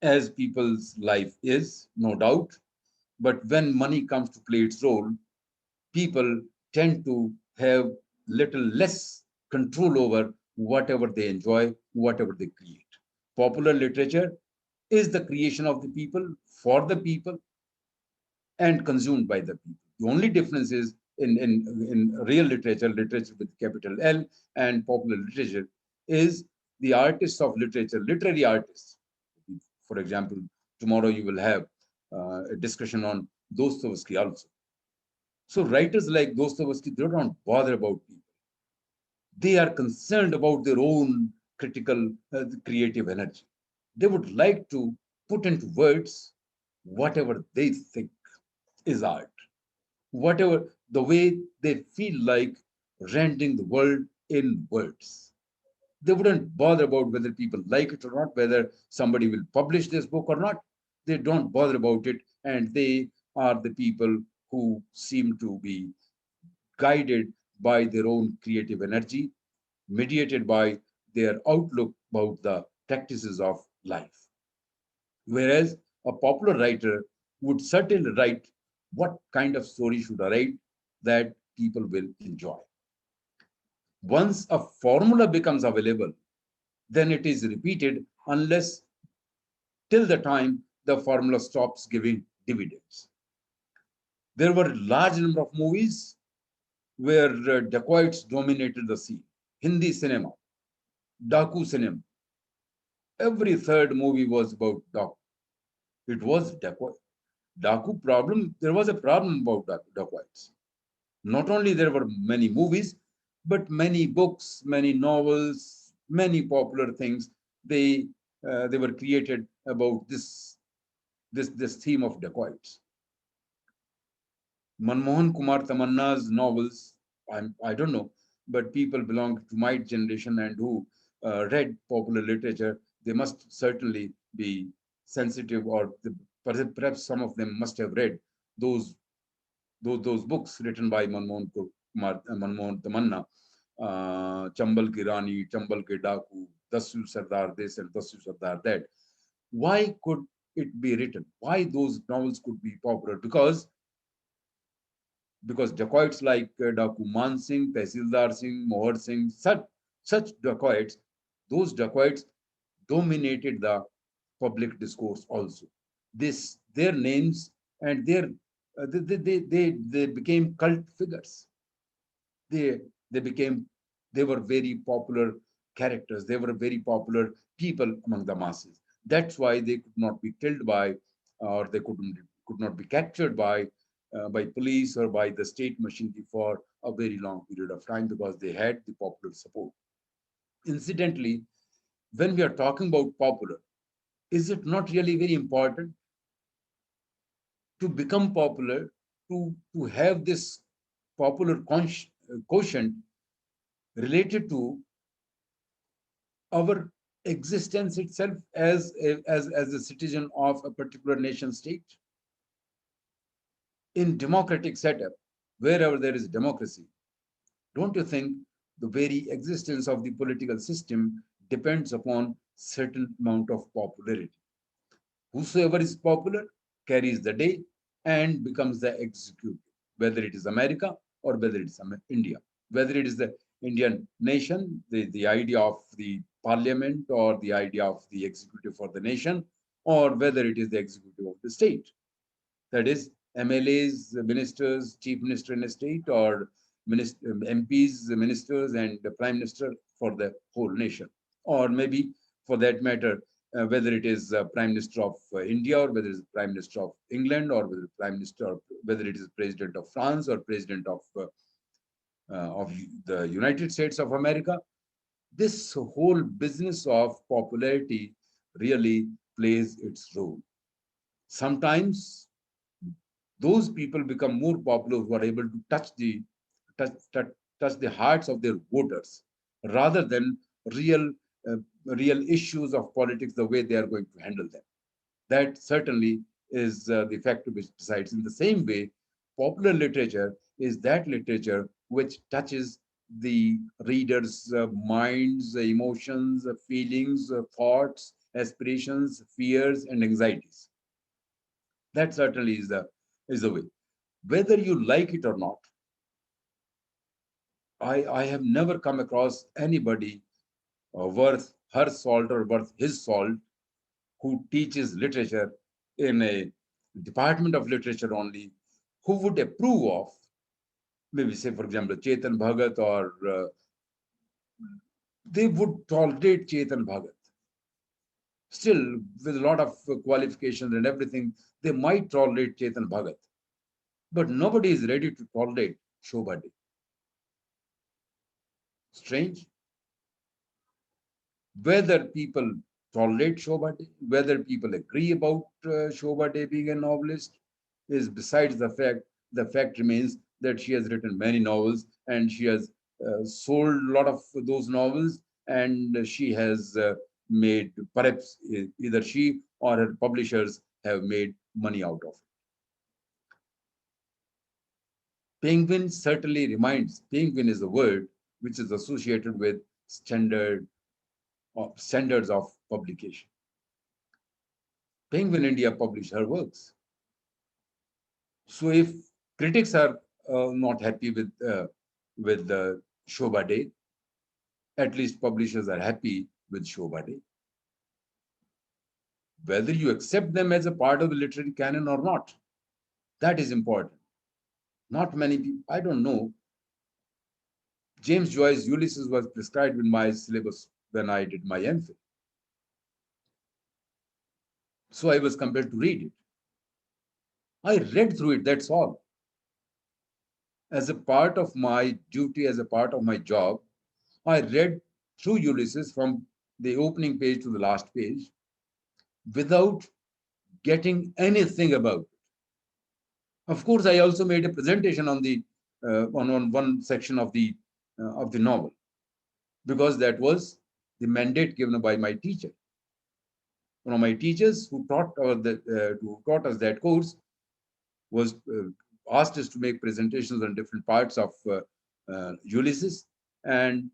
as people's life is, no doubt. But when money comes to play its role, people tend to have little less control over whatever they enjoy, whatever they create. Popular literature is the creation of the people, for the people, and consumed by the people. The only difference is in real literature, literature with capital L, and popular literature is the artists of literature, literary artists. For example, tomorrow you will have a discussion on Dostoevsky also. So writers like Dostoevsky, they don't bother about people. They are concerned about their own critical, creative energy. They would like to put into words whatever they think is art, whatever the way they feel like rendering the world in words. They wouldn't bother about whether people like it or not, whether somebody will publish this book or not. They don't bother about it, and they are the people who seem to be guided by their own creative energy, mediated by their outlook about the practices of life. Whereas a popular writer would certainly write what kind of story should I write that people will enjoy. Once a formula becomes available, then it is repeated unless till the time the formula stops giving dividends. There were a large number of movies where dacoits dominated the scene. Hindi cinema, Daku cinema. Every third movie was about Daku. It was dacoit. Daku problem, there was a problem about dacoits. Not only there were many movies, but many books, many novels, many popular things. They were created about this theme of dacoits. Manmohan Kumar Tamanna's novels, I don't know, but people belong to my generation and who read popular literature, they must certainly be sensitive, or perhaps some of them must have read those those books written by Manmohan Kumar, Manmohan Tamanna, Chambal Ki Rani, Chambal Ke Daku, Dasyu Sardar this and Dasyu Sardar that. Why could it be written? Why those novels could be popular? Because dacoits like Daku Man Singh, Tehsildar Singh, Mohar Singh, such dacoits, those dacoits dominated the public discourse also. Their names and they became cult figures. They they became they were very popular characters. They were very popular people among the masses. That's why they could not be killed by, or they could not be captured by police or by the state machinery for a very long period of time because they had the popular support. Incidentally, when we are talking about popular, is it not really very important to become popular, to have this popular quotient related to our existence itself as a citizen of a particular nation state? In democratic setup, wherever there is democracy, don't you think the very existence of the political system depends upon certain amount of popularity? Whosoever is popular carries the day and becomes the executive, whether it is America or whether it is India, whether it is the Indian nation, the idea of the parliament or the idea of the executive for the nation, or whether it is the executive of the state. That is, MLAs, ministers, chief minister in a state, or MPs, ministers, and the prime minister for the whole nation. Or maybe, for that matter, whether it is prime minister of India, or whether it is prime minister of England, or whether prime minister, or whether it is president of France, or president of the United States of America. This whole business of popularity really plays its role. Sometimes those people become more popular who are able to touch, touch, touch the hearts of their voters rather than real real issues of politics the way they are going to handle them. That certainly is the factor which decides. In the same way, popular literature is that literature which touches the reader's minds, emotions, feelings, thoughts, aspirations, fears, and anxieties. That certainly is the way. Whether you like it or not, I have never come across anybody worth her salt or worth his salt who teaches literature in a department of literature only, who would approve of, maybe say, for example, Chetan Bhagat, or they would tolerate Chetan Bhagat. Still, with a lot of qualifications and everything, they might tolerate Chetan Bhagat. But nobody is ready to tolerate Shobha De. Strange. Whether people tolerate Shobha De, whether people agree about Shobha De being a novelist, is besides the fact. The fact remains that she has written many novels, and she has sold a lot of those novels, and she has made, perhaps either she or her publishers have made money out of it. Penguin certainly reminds, penguin is a word which is associated with standards of publication. Penguin India published her works. So if critics are not happy with the Shobha De, at least publishers are happy with Shobha De. Whether you accept them as a part of the literary canon or not, that is important. Not many people, I don't know. James Joyce's Ulysses was prescribed in my syllabus when I did my MPhil. So I was compelled to read it. I read through it, that's all. As a part of my duty, as a part of my job, I read through Ulysses from the opening page to the last page without getting anything about it. Of course, I also made a presentation on the on one section of the novel, because that was the mandate given by my teacher. One of my teachers who taught us that course was asked us to make presentations on different parts of Ulysses, and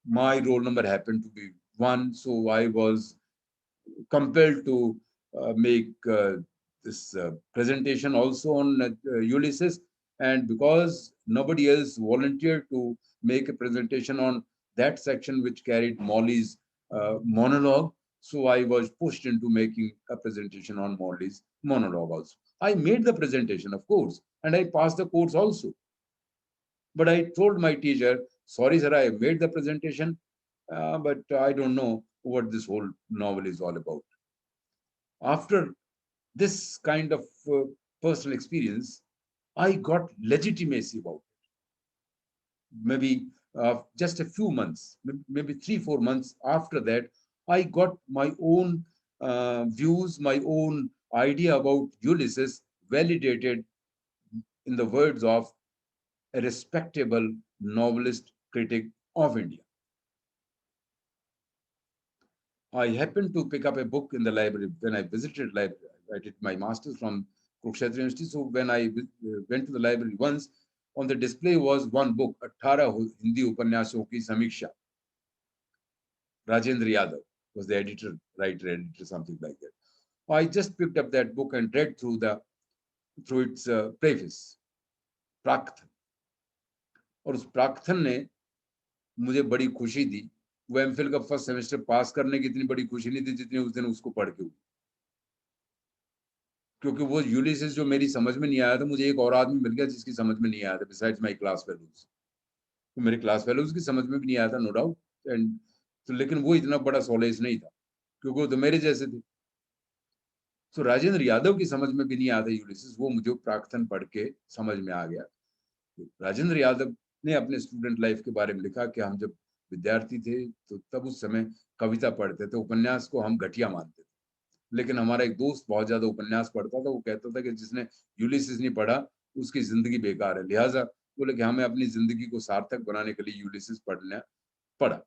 my roll number happened to be one, so I was compelled to make this presentation also on Ulysses. And because nobody else volunteered to make a presentation on that section which carried Molly's monologue, so I was pushed into making a presentation on Molly's monologue also. I made the presentation, of course, and I passed the course also. But I told my teacher, sorry, sir, I made the presentation, but I don't know what this whole novel is all about. After this kind of personal experience, I got legitimacy about it. Maybe just a few months, maybe 3, 4 months after that, I got my own views, my own idea about Ulysses validated in the words of a respectable novelist critic of India. I happened to pick up a book in the library when I visited library. I did my master's from Kurukshetra University. So when I went to the library once, on the display was one book, 18 Hindi Upanyasyon ki Samiksha. Rajendra Yadav was the writer editor, something like that. I just picked up that book and read through its preface, Prakthan. और उस प्राक्थन ने मुझे बड़ी खुशी दी. वो MPhil का first semester पास करने की इतनी बड़ी खुशी नहीं थी जितनी उस दिन उसको पढ़ के हुई, क्योंकि वो यूलिसिस जो मेरी समझ में नहीं आया था, मुझे एक और आदमी मिल गया जिसकी समझ में नहीं आया था, बिसाइड्स माय क्लास फेलोज. तो मेरे क्लास फेलोज की समझ में भी नहीं आया था, नो डाउट. एंड तो लेकिन वो इतना बड़ा सॉलेज नहीं था क्योंकि वो तो मेरे जैसे थे. तो राजेंद्र यादव की समझ में भी नहीं आया था यूलिसिस, वो मुझे प्राक्थन पढ़ के समझ में आ गया. राजेंद्र यादव ने अपने स्टूडेंट लाइफ के बारे में लिखा कि हम जब विद्यार्थी थे तो तब उस समय कविता पढ़ते थे, उपन्यास को हम घटिया मानते थे. लेकिन हमारा एक दोस्त बहुत ज्यादा उपन्यास पढ़ता था, वो कहता था कि जिसने यूलिसिस नहीं पढ़ा उसकी जिंदगी बेकार है. लिहाजा बोले कि हमें अपनी जिंदगी को सार्थक बनाने के लिए यूलिसिस पढ़ना पड़ा.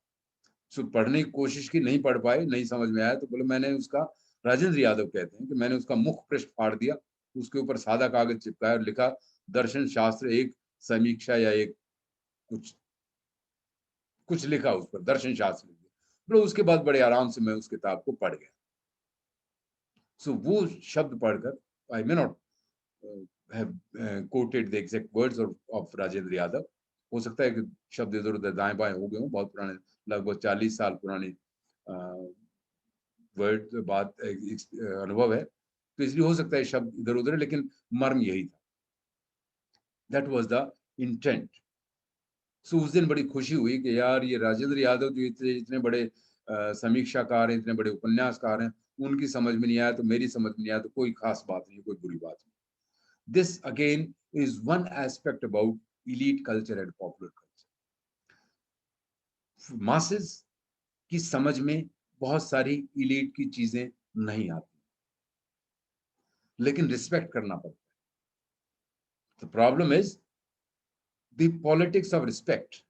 सो पढ़ने की कोशिश की, नहीं पढ़ पाए, नहीं समझ में आया, तो बोले मैंने उसका, राजेंद्र यादव कहते हैं कि मैंने उसका मुख पृष्ठ फाड़ दिया, उसके ऊपर सादा कागज चिपकाया और लिखा दर्शन शास्त्र एक समीक्षा या एक कुछ कुछ लिखा उस पर, दर्शन शास्त्र लिख दिया। बोले उसके बाद बड़े आराम से मैं उस किताब को पढ़ गया। सो वो शब्द पढ़कर, I may not have quoted the exact words of Rajendra Yadav, हो सकता है कि शब्द इधर उधर दाएं बाएं हो गए हों, बहुत पुराने, लगभग 40 साल पुराने वर्ड बात अनुभव है, तो इसलिए हो सकता है शब्द इधर उधर, लेकिन मर्म यही था, दैट वाज द इंटेंट। सो उस दिन बड़ी खुशी हुई कि यार ये राजेंद्र यादव जो इतने इतने बड़े समीक्षाकार हैं, इतने बड़े उपन्यासकार हैं, उनकी समझ में नहीं आया तो मेरी समझ में नहीं आया, तो कोई खास बात नहीं, कोई बुरी बात नहीं। This again is one aspect about elite culture and popular culture. Masses की समझ में बहुत सारी elite की चीजें नहीं आती, लेकिन रिस्पेक्ट करना पड़ता है। The problem is the politics of respect,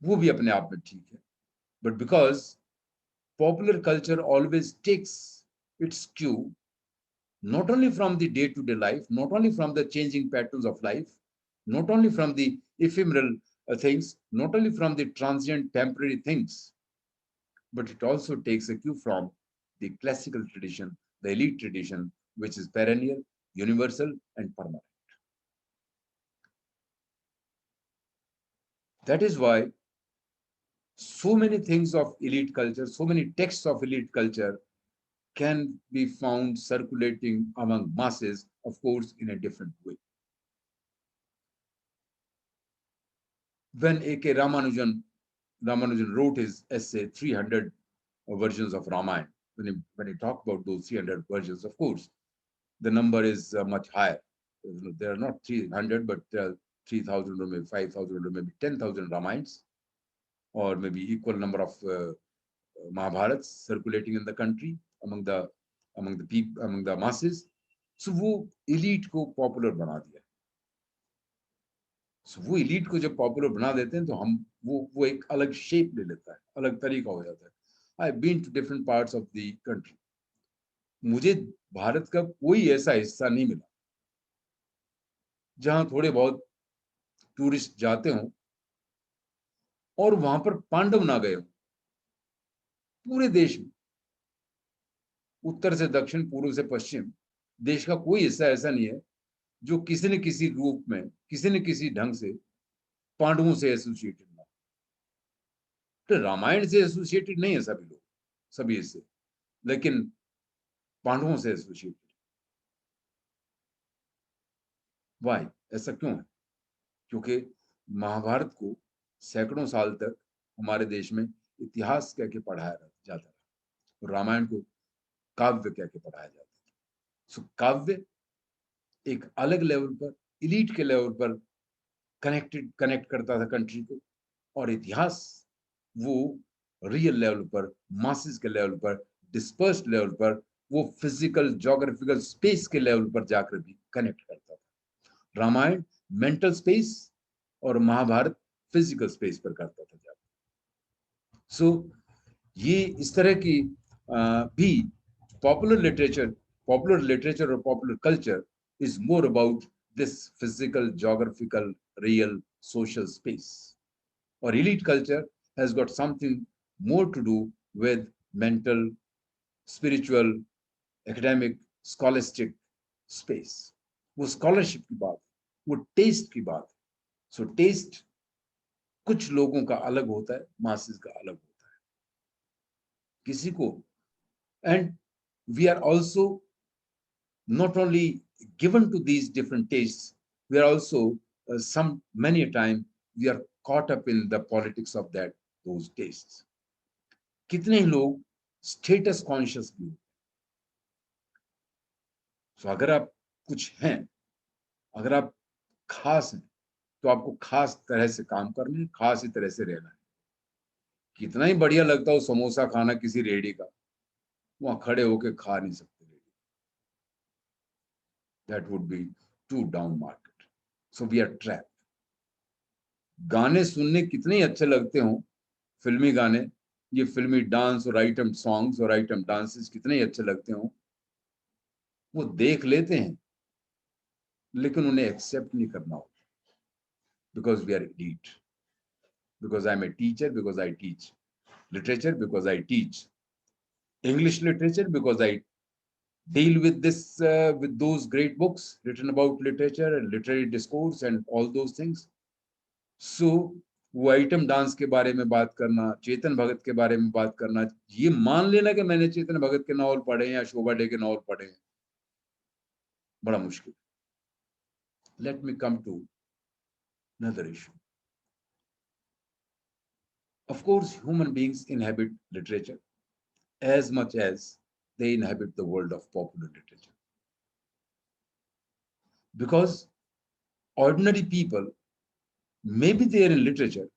वो भी अपने आप में ठीक है, but because popular culture always takes its cue not only from the day-to-day life, not only from the changing patterns of life, not only from the ephemeral things, not only from the transient temporary things, but it also takes a cue from the classical tradition, the elite tradition, which is perennial, universal, and permanent. That is why so many things of elite culture, so many texts of elite culture can be found circulating among masses, of course, in a different way. When A.K. Ramanujan wrote his essay 300 versions of Ramayana, when he talked about those 300 versions, of course, the number is much higher. There are not 300, but 3,000 or maybe 5,000 or maybe 10,000 Ramayans, or maybe equal number of Mahabharats circulating in the country among the people, among the masses. So वो elite को popular बना दिया। So वो elite को जब popular बना देते हैं तो हम वो एक अलग shape ले लेता है, अलग तरीका हो जाता है। I've been to different parts of the country. मुझे भारत का कोई ऐसा हिस्सा नहीं मिला जहां थोड़े बहुत टूरिस्ट जाते हों और वहां पर पांडव ना गए हों। पूरे देश में, उत्तर से दक्षिण, पूर्व से पश्चिम, देश का कोई हिस्सा ऐसा नहीं है जो किसी न किसी रूप में, किसी न किसी ढंग से पांडवों से एसोसिएटेड ना। तो रामायण से एसोसिएटेड नहीं है सभी लोग, सभी हिस्से, लेकिन पांडवों से एसोसिएटेड। वाई, ऐसा क्यों है? क्योंकि महाभारत को सैकड़ों साल तक हमारे देश में इतिहास कह के पढ़ाया जाता रहा, और रामायण को काव्य कह के पढ़ाया जाता था। सो काव्य एक अलग लेवल पर, इलीट के लेवल पर कनेक्ट करता था कंट्री को, और इतिहास वो रियल लेवल पर, मासेस के लेवल पर, डिस्पर्स्ड लेवल पर, वो फिजिकल ज्योग्राफिकल स्पेस के लेवल पर जाकर भी कनेक्ट करता था। रामायण मेंटल स्पेस और महाभारत फिजिकल स्पेस पर करता था जाकर। सो ये इस तरह की भी पॉपुलर लिटरेचर और popular culture is more about this physical, geographical, real, social space. Or elite culture has got something more to do with mental, spiritual, academic, scholastic space. वो scholarship की बात, वो taste की बात। So taste कुछ लोगों का अलग होता है, masses का अलग होता है, किसी को। And we are also not only given to these different tastes, we are also many a time we are caught up in the politics of those tastes. कितने ही लोग स्टेटस कॉन्शियस भी होते हैं। तो अगर आप कुछ हैं, अगर आप खास हैं, तो आपको खास तरह से काम करना है, खास ही तरह से रहना है। कितना ही बढ़िया लगता हो समोसा खाना किसी रेडी का, वहां खड़े होके खा नहीं सकते। That would be too down market. So we are trapped. गाने सुनने कितने ही अच्छे लगते हों, फिल्मी गाने, ये फिल्मी डांस और आइटम सॉन्ग्स और आइटम डांसेस कितने ही अच्छे लगते हों, वो देख लेते हैं, लेकिन उन्हें एक्सेप्ट नहीं करना होता, because we are elite, because I am a teacher, because I teach literature, because I teach English literature, because I deal with this with those great books written about literature and literary discourse and all those things. So वो item dance के बारे में बात करना, चेतन भगत के बारे में बात करना, ये मान लेना कि मैंने चेतन भगत के नॉवल पढ़े हैं या शोभा डे के नॉवल पढ़े हैं, बड़ा मुश्किल. Let me come to another issue. Of course, human beings inhabit literature as much as they inhabit the world of popular literature. Because ordinary people, maybe they are in literature,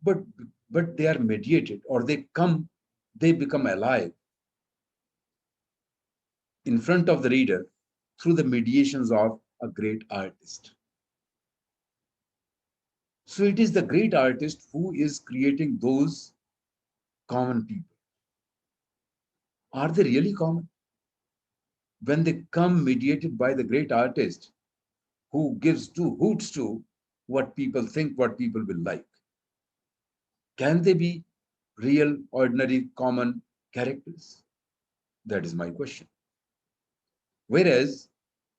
but they are mediated, or they become alive in front of the reader through the mediations of a great artist. So it is the great artist who is creating those common people. Are they really common? When they come mediated by the great artist who gives two hoots to what people think, what people will like, can they be real, ordinary, common characters? That is my question. Whereas,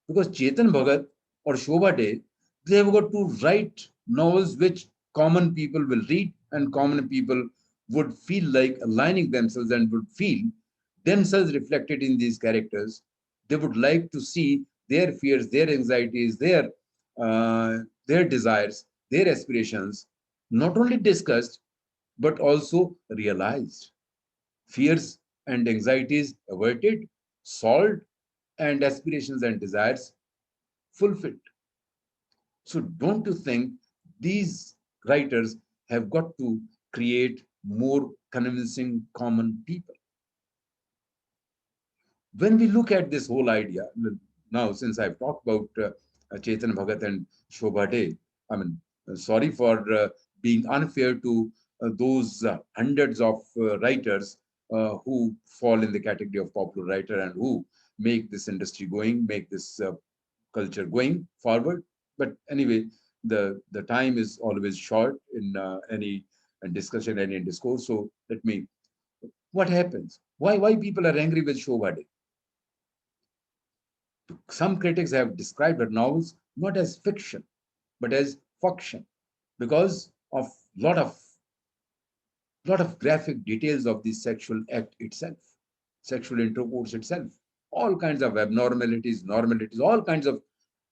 because Chetan Bhagat or Shobha Day, they have got to write novels which common people will read, and common people would feel like aligning themselves and would feel themselves reflected in these characters. They would like to see their fears, their anxieties, their desires, their aspirations, not only discussed, but also realized. Fears and anxieties averted, solved, and aspirations and desires fulfilled. So, don't you think these writers have got to create more convincing common people? When we look at this whole idea, now since I've talked about Chetan Bhagat and Shobha Day, I mean, sorry for being unfair to those hundreds of writers who fall in the category of popular writer and who make this industry going, make this culture going forward. But anyway, the time is always short in any discussion, any discourse. So let me. What happens? Why people are angry with Shobha Day? Some critics have described her novels not as fiction, but as fiction, because of lot of graphic details of the sexual act itself, sexual intercourse itself, all kinds of abnormalities, normalities, all kinds of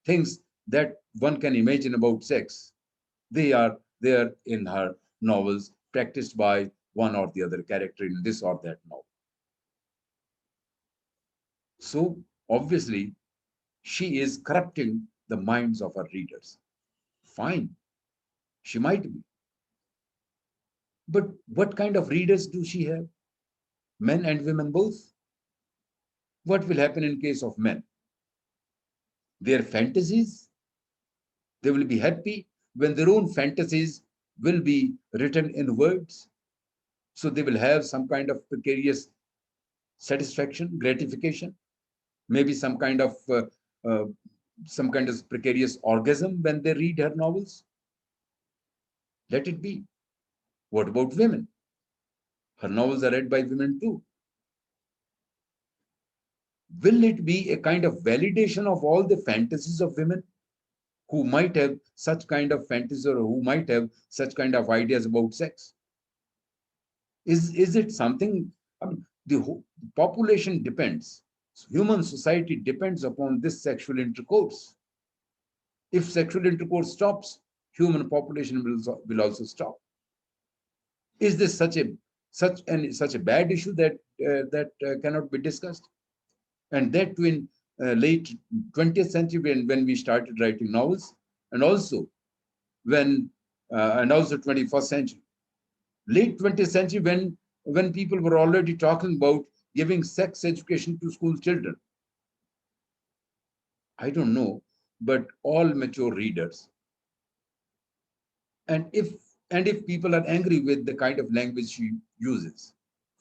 things that one can imagine about sex. They are there in her novels, practiced by one or the other character in this or that novel. So obviously, she is corrupting the minds of her readers. Fine, she might be. But what kind of readers do she have? Men and women both? What will happen in case of men? Their fantasies, they will be happy when their own fantasies will be written in words. So they will have some kind of precarious satisfaction, gratification, maybe uh, some kind of precarious orgasm when they read her novels. Let it be. What about women? Her novels are read by women too. Will it be a kind of validation of all the fantasies of women who might have such kind of fantasies or who might have such kind of ideas about sex? Is it something? I mean, the whole population depends. Human society depends upon this sexual intercourse. If sexual intercourse stops, human population will also stop. Is this such a bad issue that cannot be discussed? And that too in late 20th century when we started writing novels, and also when and also 21st century, late 20th century when people were already talking about giving sex education to school children. I don't know, but all mature readers, and if And if people are angry with the kind of language she uses,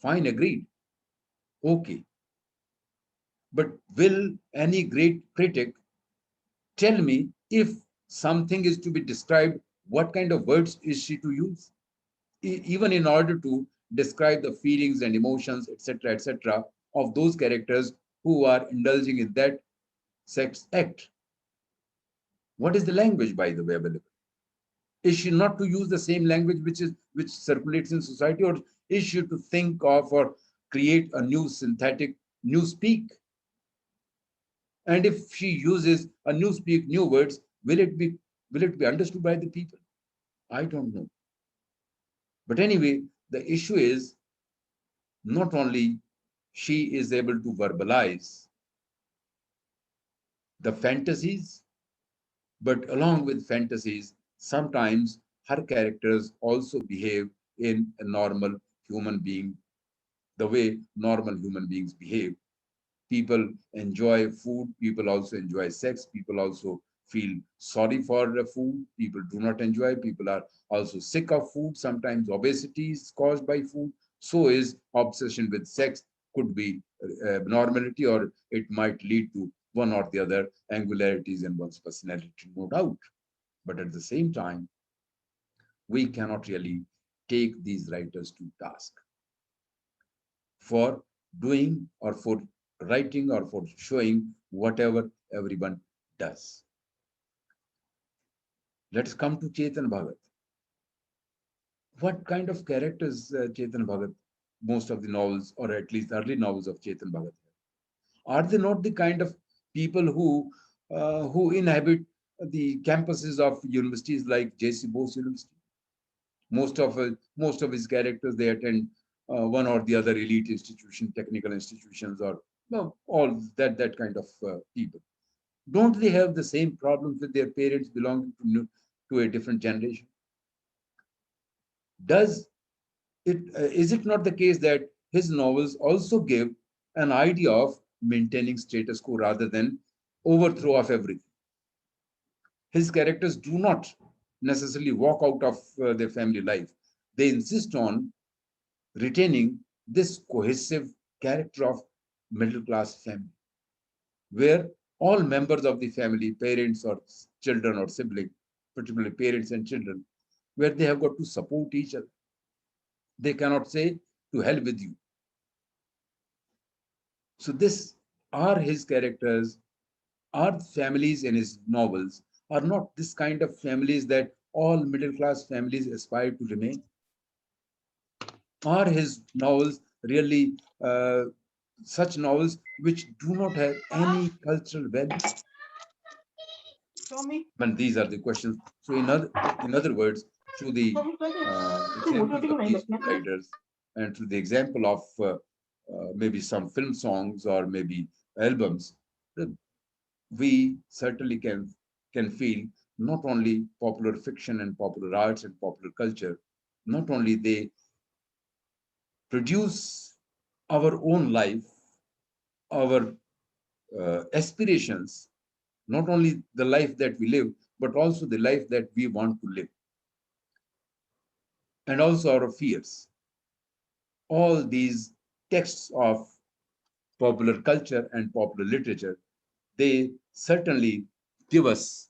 fine, agreed, okay. But will any great critic tell me if something is to be described, what kind of words is she to use? Even in order to describe the feelings and emotions, etc., of those characters who are indulging in that sex act. What is the language, by the way, available? Is she not to use the same language which circulates in society, or is she to think of or create a new synthetic new speak? And if she uses a new speak, new words, will it be understood by the people? I don't know. But anyway, the issue is not only she is able to verbalize the fantasies, but along with fantasies, sometimes her characters also behave in a normal human being, the way normal human beings behave. People enjoy food, people also enjoy sex, people also feel sorry for the food, people do not enjoy, people are also sick of food. Sometimes obesity is caused by food, so is obsession with sex, could be abnormality, or it might lead to one or the other angularities in one's personality, no doubt. But at the same time, we cannot really take these writers to task for doing or for writing or for showing whatever everyone does. Let us come to Chetan Bhagat. What kind of characters Chetan Bhagat, most of the novels, or at least early novels of Chetan Bhagat, are they not the kind of people who inhabit the campuses of universities like J.C. Bose University? Most of his characters, they attend one or the other elite institution, technical institutions, or no, all that kind of people. Don't they have the same problems with their parents belonging to a different generation? Does it is it not the case that his novels also give an idea of maintaining status quo rather than overthrow of everything? His characters do not necessarily walk out of their family life. They insist on retaining this cohesive character of middle class family, where all members of the family, parents or children or siblings, particularly parents and children, where they have got to support each other. They cannot say, to hell with you. So this are his characters, are families in his novels, are not this kind of families that all middle class families aspire to remain? Are his novels really such novels which do not have any cultural value? And these are the questions. So in other words, through the examples of these two writers and through the example of maybe some film songs or maybe albums, we certainly can feel not only popular fiction and popular arts and popular culture, not only they produce our own life, our aspirations, not only the life that we live, but also the life that we want to live, and also our fears. All these texts of popular culture and popular literature, they certainly give us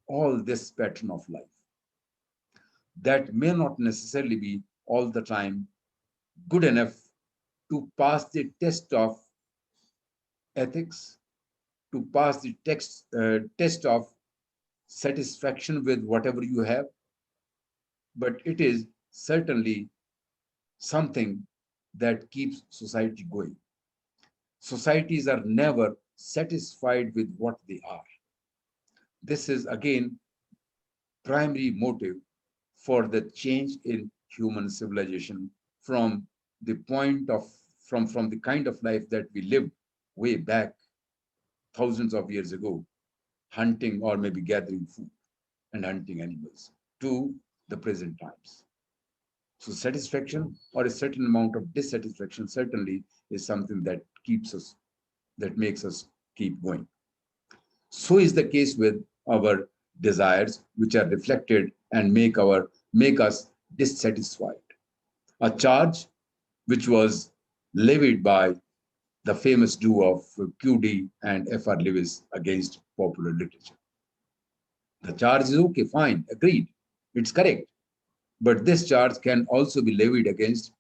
all this pattern of life that may not necessarily be all the time good enough to pass the test of ethics, to pass the test of satisfaction with whatever you have, but it is certainly something that keeps society going. Societies are never satisfied with what they are. This is again primary motive for the change in human civilization from the point of from the kind of life that we lived way back thousands of years ago, hunting or maybe gathering food and hunting animals, to the present times. So satisfaction or a certain amount of dissatisfaction certainly is something that keeps us, that makes us keep going. So is the case with our desires, which are reflected and make us dissatisfied. A charge which was levied by the famous duo of QD and FR Lewis against popular literature. The charge is okay, fine, agreed, it's correct. But this charge can also be levied against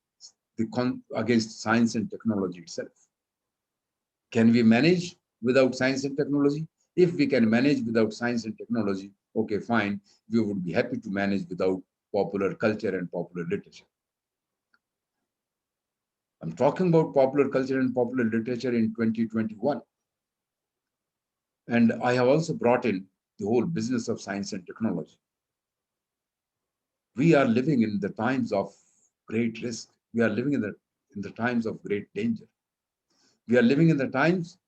against science and technology itself. Can we manage without science and technology? If we can manage without science and technology, okay, fine, we would be happy to manage without popular culture and popular literature. I'm talking about popular culture and popular literature in 2021. And I have also brought in the whole business of science and technology. We are living in the times of great risk. We are living in the times of great danger. We are living in the times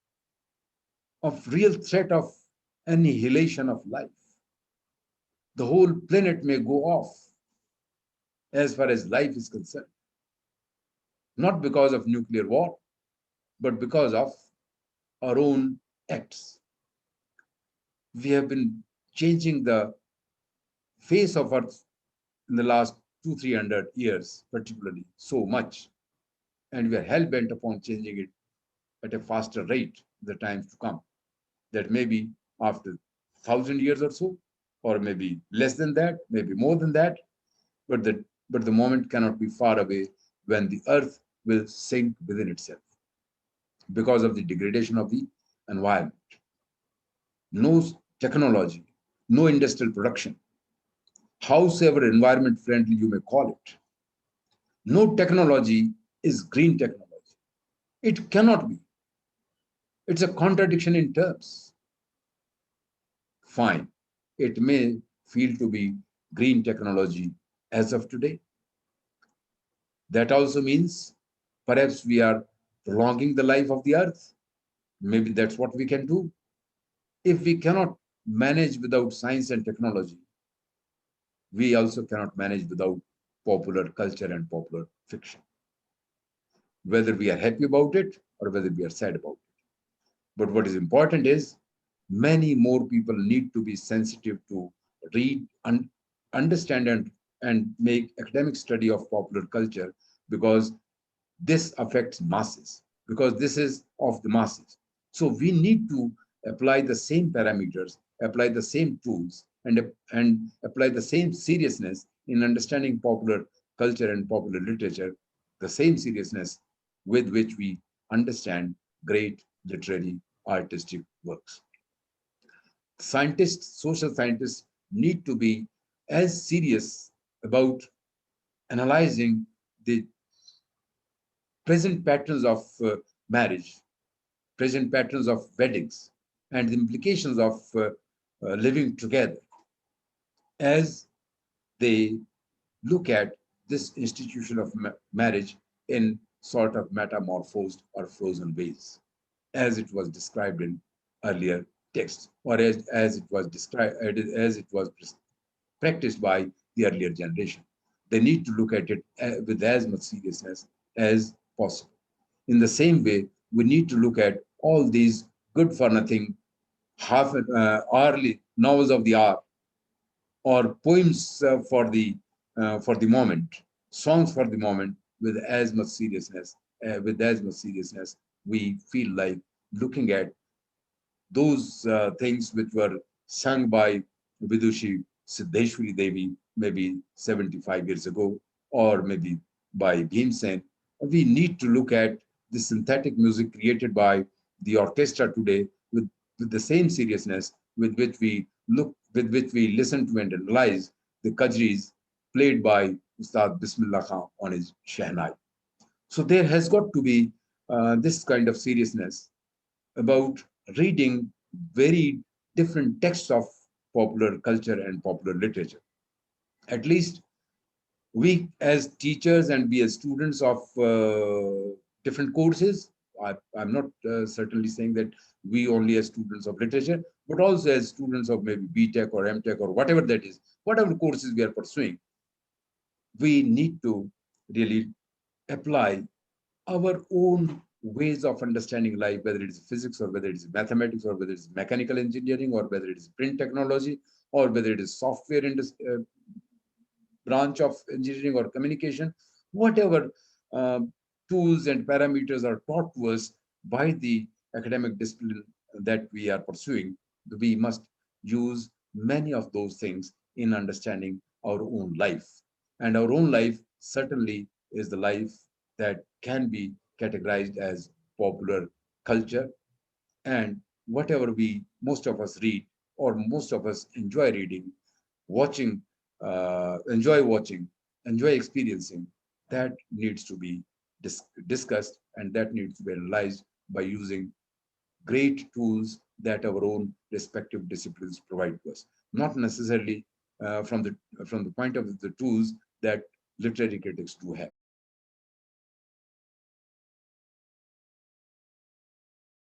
of real threat of annihilation of life. The whole planet may go off as far as life is concerned, not because of nuclear war, but because of our own acts. We have been changing the face of Earth in the last 200-300 years, particularly so much, and we are hell bent upon changing it at a faster rate in the times to come. That maybe after 1,000 years or so, or maybe less than that, maybe more than that, but the moment cannot be far away when the earth will sink within itself because of the degradation of the environment. No technology, no industrial production, howsoever environment friendly you may call it, no technology is green technology. It cannot be. It's a contradiction in terms. Fine, it may feel to be green technology as of today. That also means perhaps we are prolonging the life of the earth. Maybe that's what we can do. If we cannot manage without science and technology, we also cannot manage without popular culture and popular fiction, whether we are happy about it or whether we are sad about it. But what is important is many more people need to be sensitive to read, understand, and make academic study of popular culture, because this affects masses, because this is of the masses. So we need to apply the same parameters, apply the same tools, and apply the same seriousness in understanding popular culture and popular literature, the same seriousness with which we understand great literary artistic works. Scientists, social scientists need to be as serious about analyzing the present patterns of marriage, present patterns of weddings, and the implications of living together as they look at this institution of marriage in sort of metamorphosed or frozen ways, as it was described in earlier texts, or as it was described, as it was practiced by the earlier generation. They need to look at it with as much seriousness as possible. In the same way, we need to look at all these good for nothing, half hourly novels of the hour, or poems for the moment, songs for the moment, with as much seriousness. We feel like looking at those things which were sung by Vidushi Siddheshwari Devi maybe 75 years ago, or maybe by Bhimsen. We need to look at the synthetic music created by the orchestra today with the same seriousness with which we listen to and analyze the kajris played by Ustad Bismillah Khan on his Shehnai. So there has got to be this kind of seriousness about reading very different texts of popular culture and popular literature. At least we as teachers and we as students of different courses, I'm not certainly saying that we only as students of literature, but also as students of maybe BTech or MTech or whatever that is, whatever courses we are pursuing, we need to really apply our own ways of understanding life, whether it is physics or whether it is mathematics or whether it is mechanical engineering or whether it is print technology or whether it is software branch of engineering or communication, whatever uh, tools and parameters are taught to us by the academic discipline that we are pursuing, we must use many of those things in understanding our own life. And our own life certainly is the life that can be categorized as popular culture. And whatever we, most of us read, or most of us enjoy reading, watching, enjoy watching, enjoy experiencing, that needs to be discussed, and that needs to be analyzed by using great tools that our own respective disciplines provide to us, not necessarily from the point of the tools that literary critics do have.